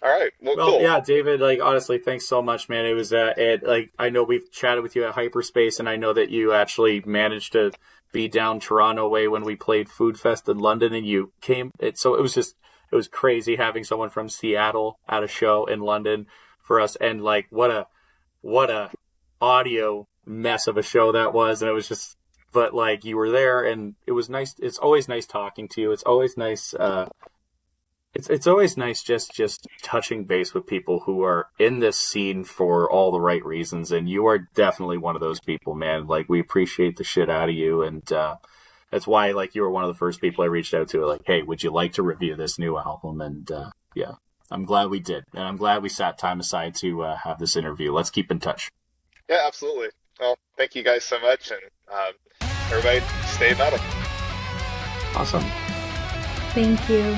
All right. Well, cool. Yeah, David, like, honestly, thanks so much, man. It was, I know we've chatted with you at Hyperspace, and I know that you actually managed to be down Toronto way when we played Food Fest in London, and you came. So it was crazy having someone from Seattle at a show in London for us. And like, what a audio mess of a show that was. And it was just, but like, you were there, and it was nice. It's always nice talking to you. It's always nice, It's always nice just touching base with people who are in this scene for all the right reasons, and you are definitely one of those people, man. Like, we appreciate the shit out of you, and that's why, like, you were one of the first people I reached out to, like, hey, would you like to review this new album? And yeah, I'm glad we did, and I'm glad we sat time aside to have this interview. Let's keep in touch. Yeah, absolutely. Well, thank you guys so much, and everybody stay metal. Awesome. Thank you.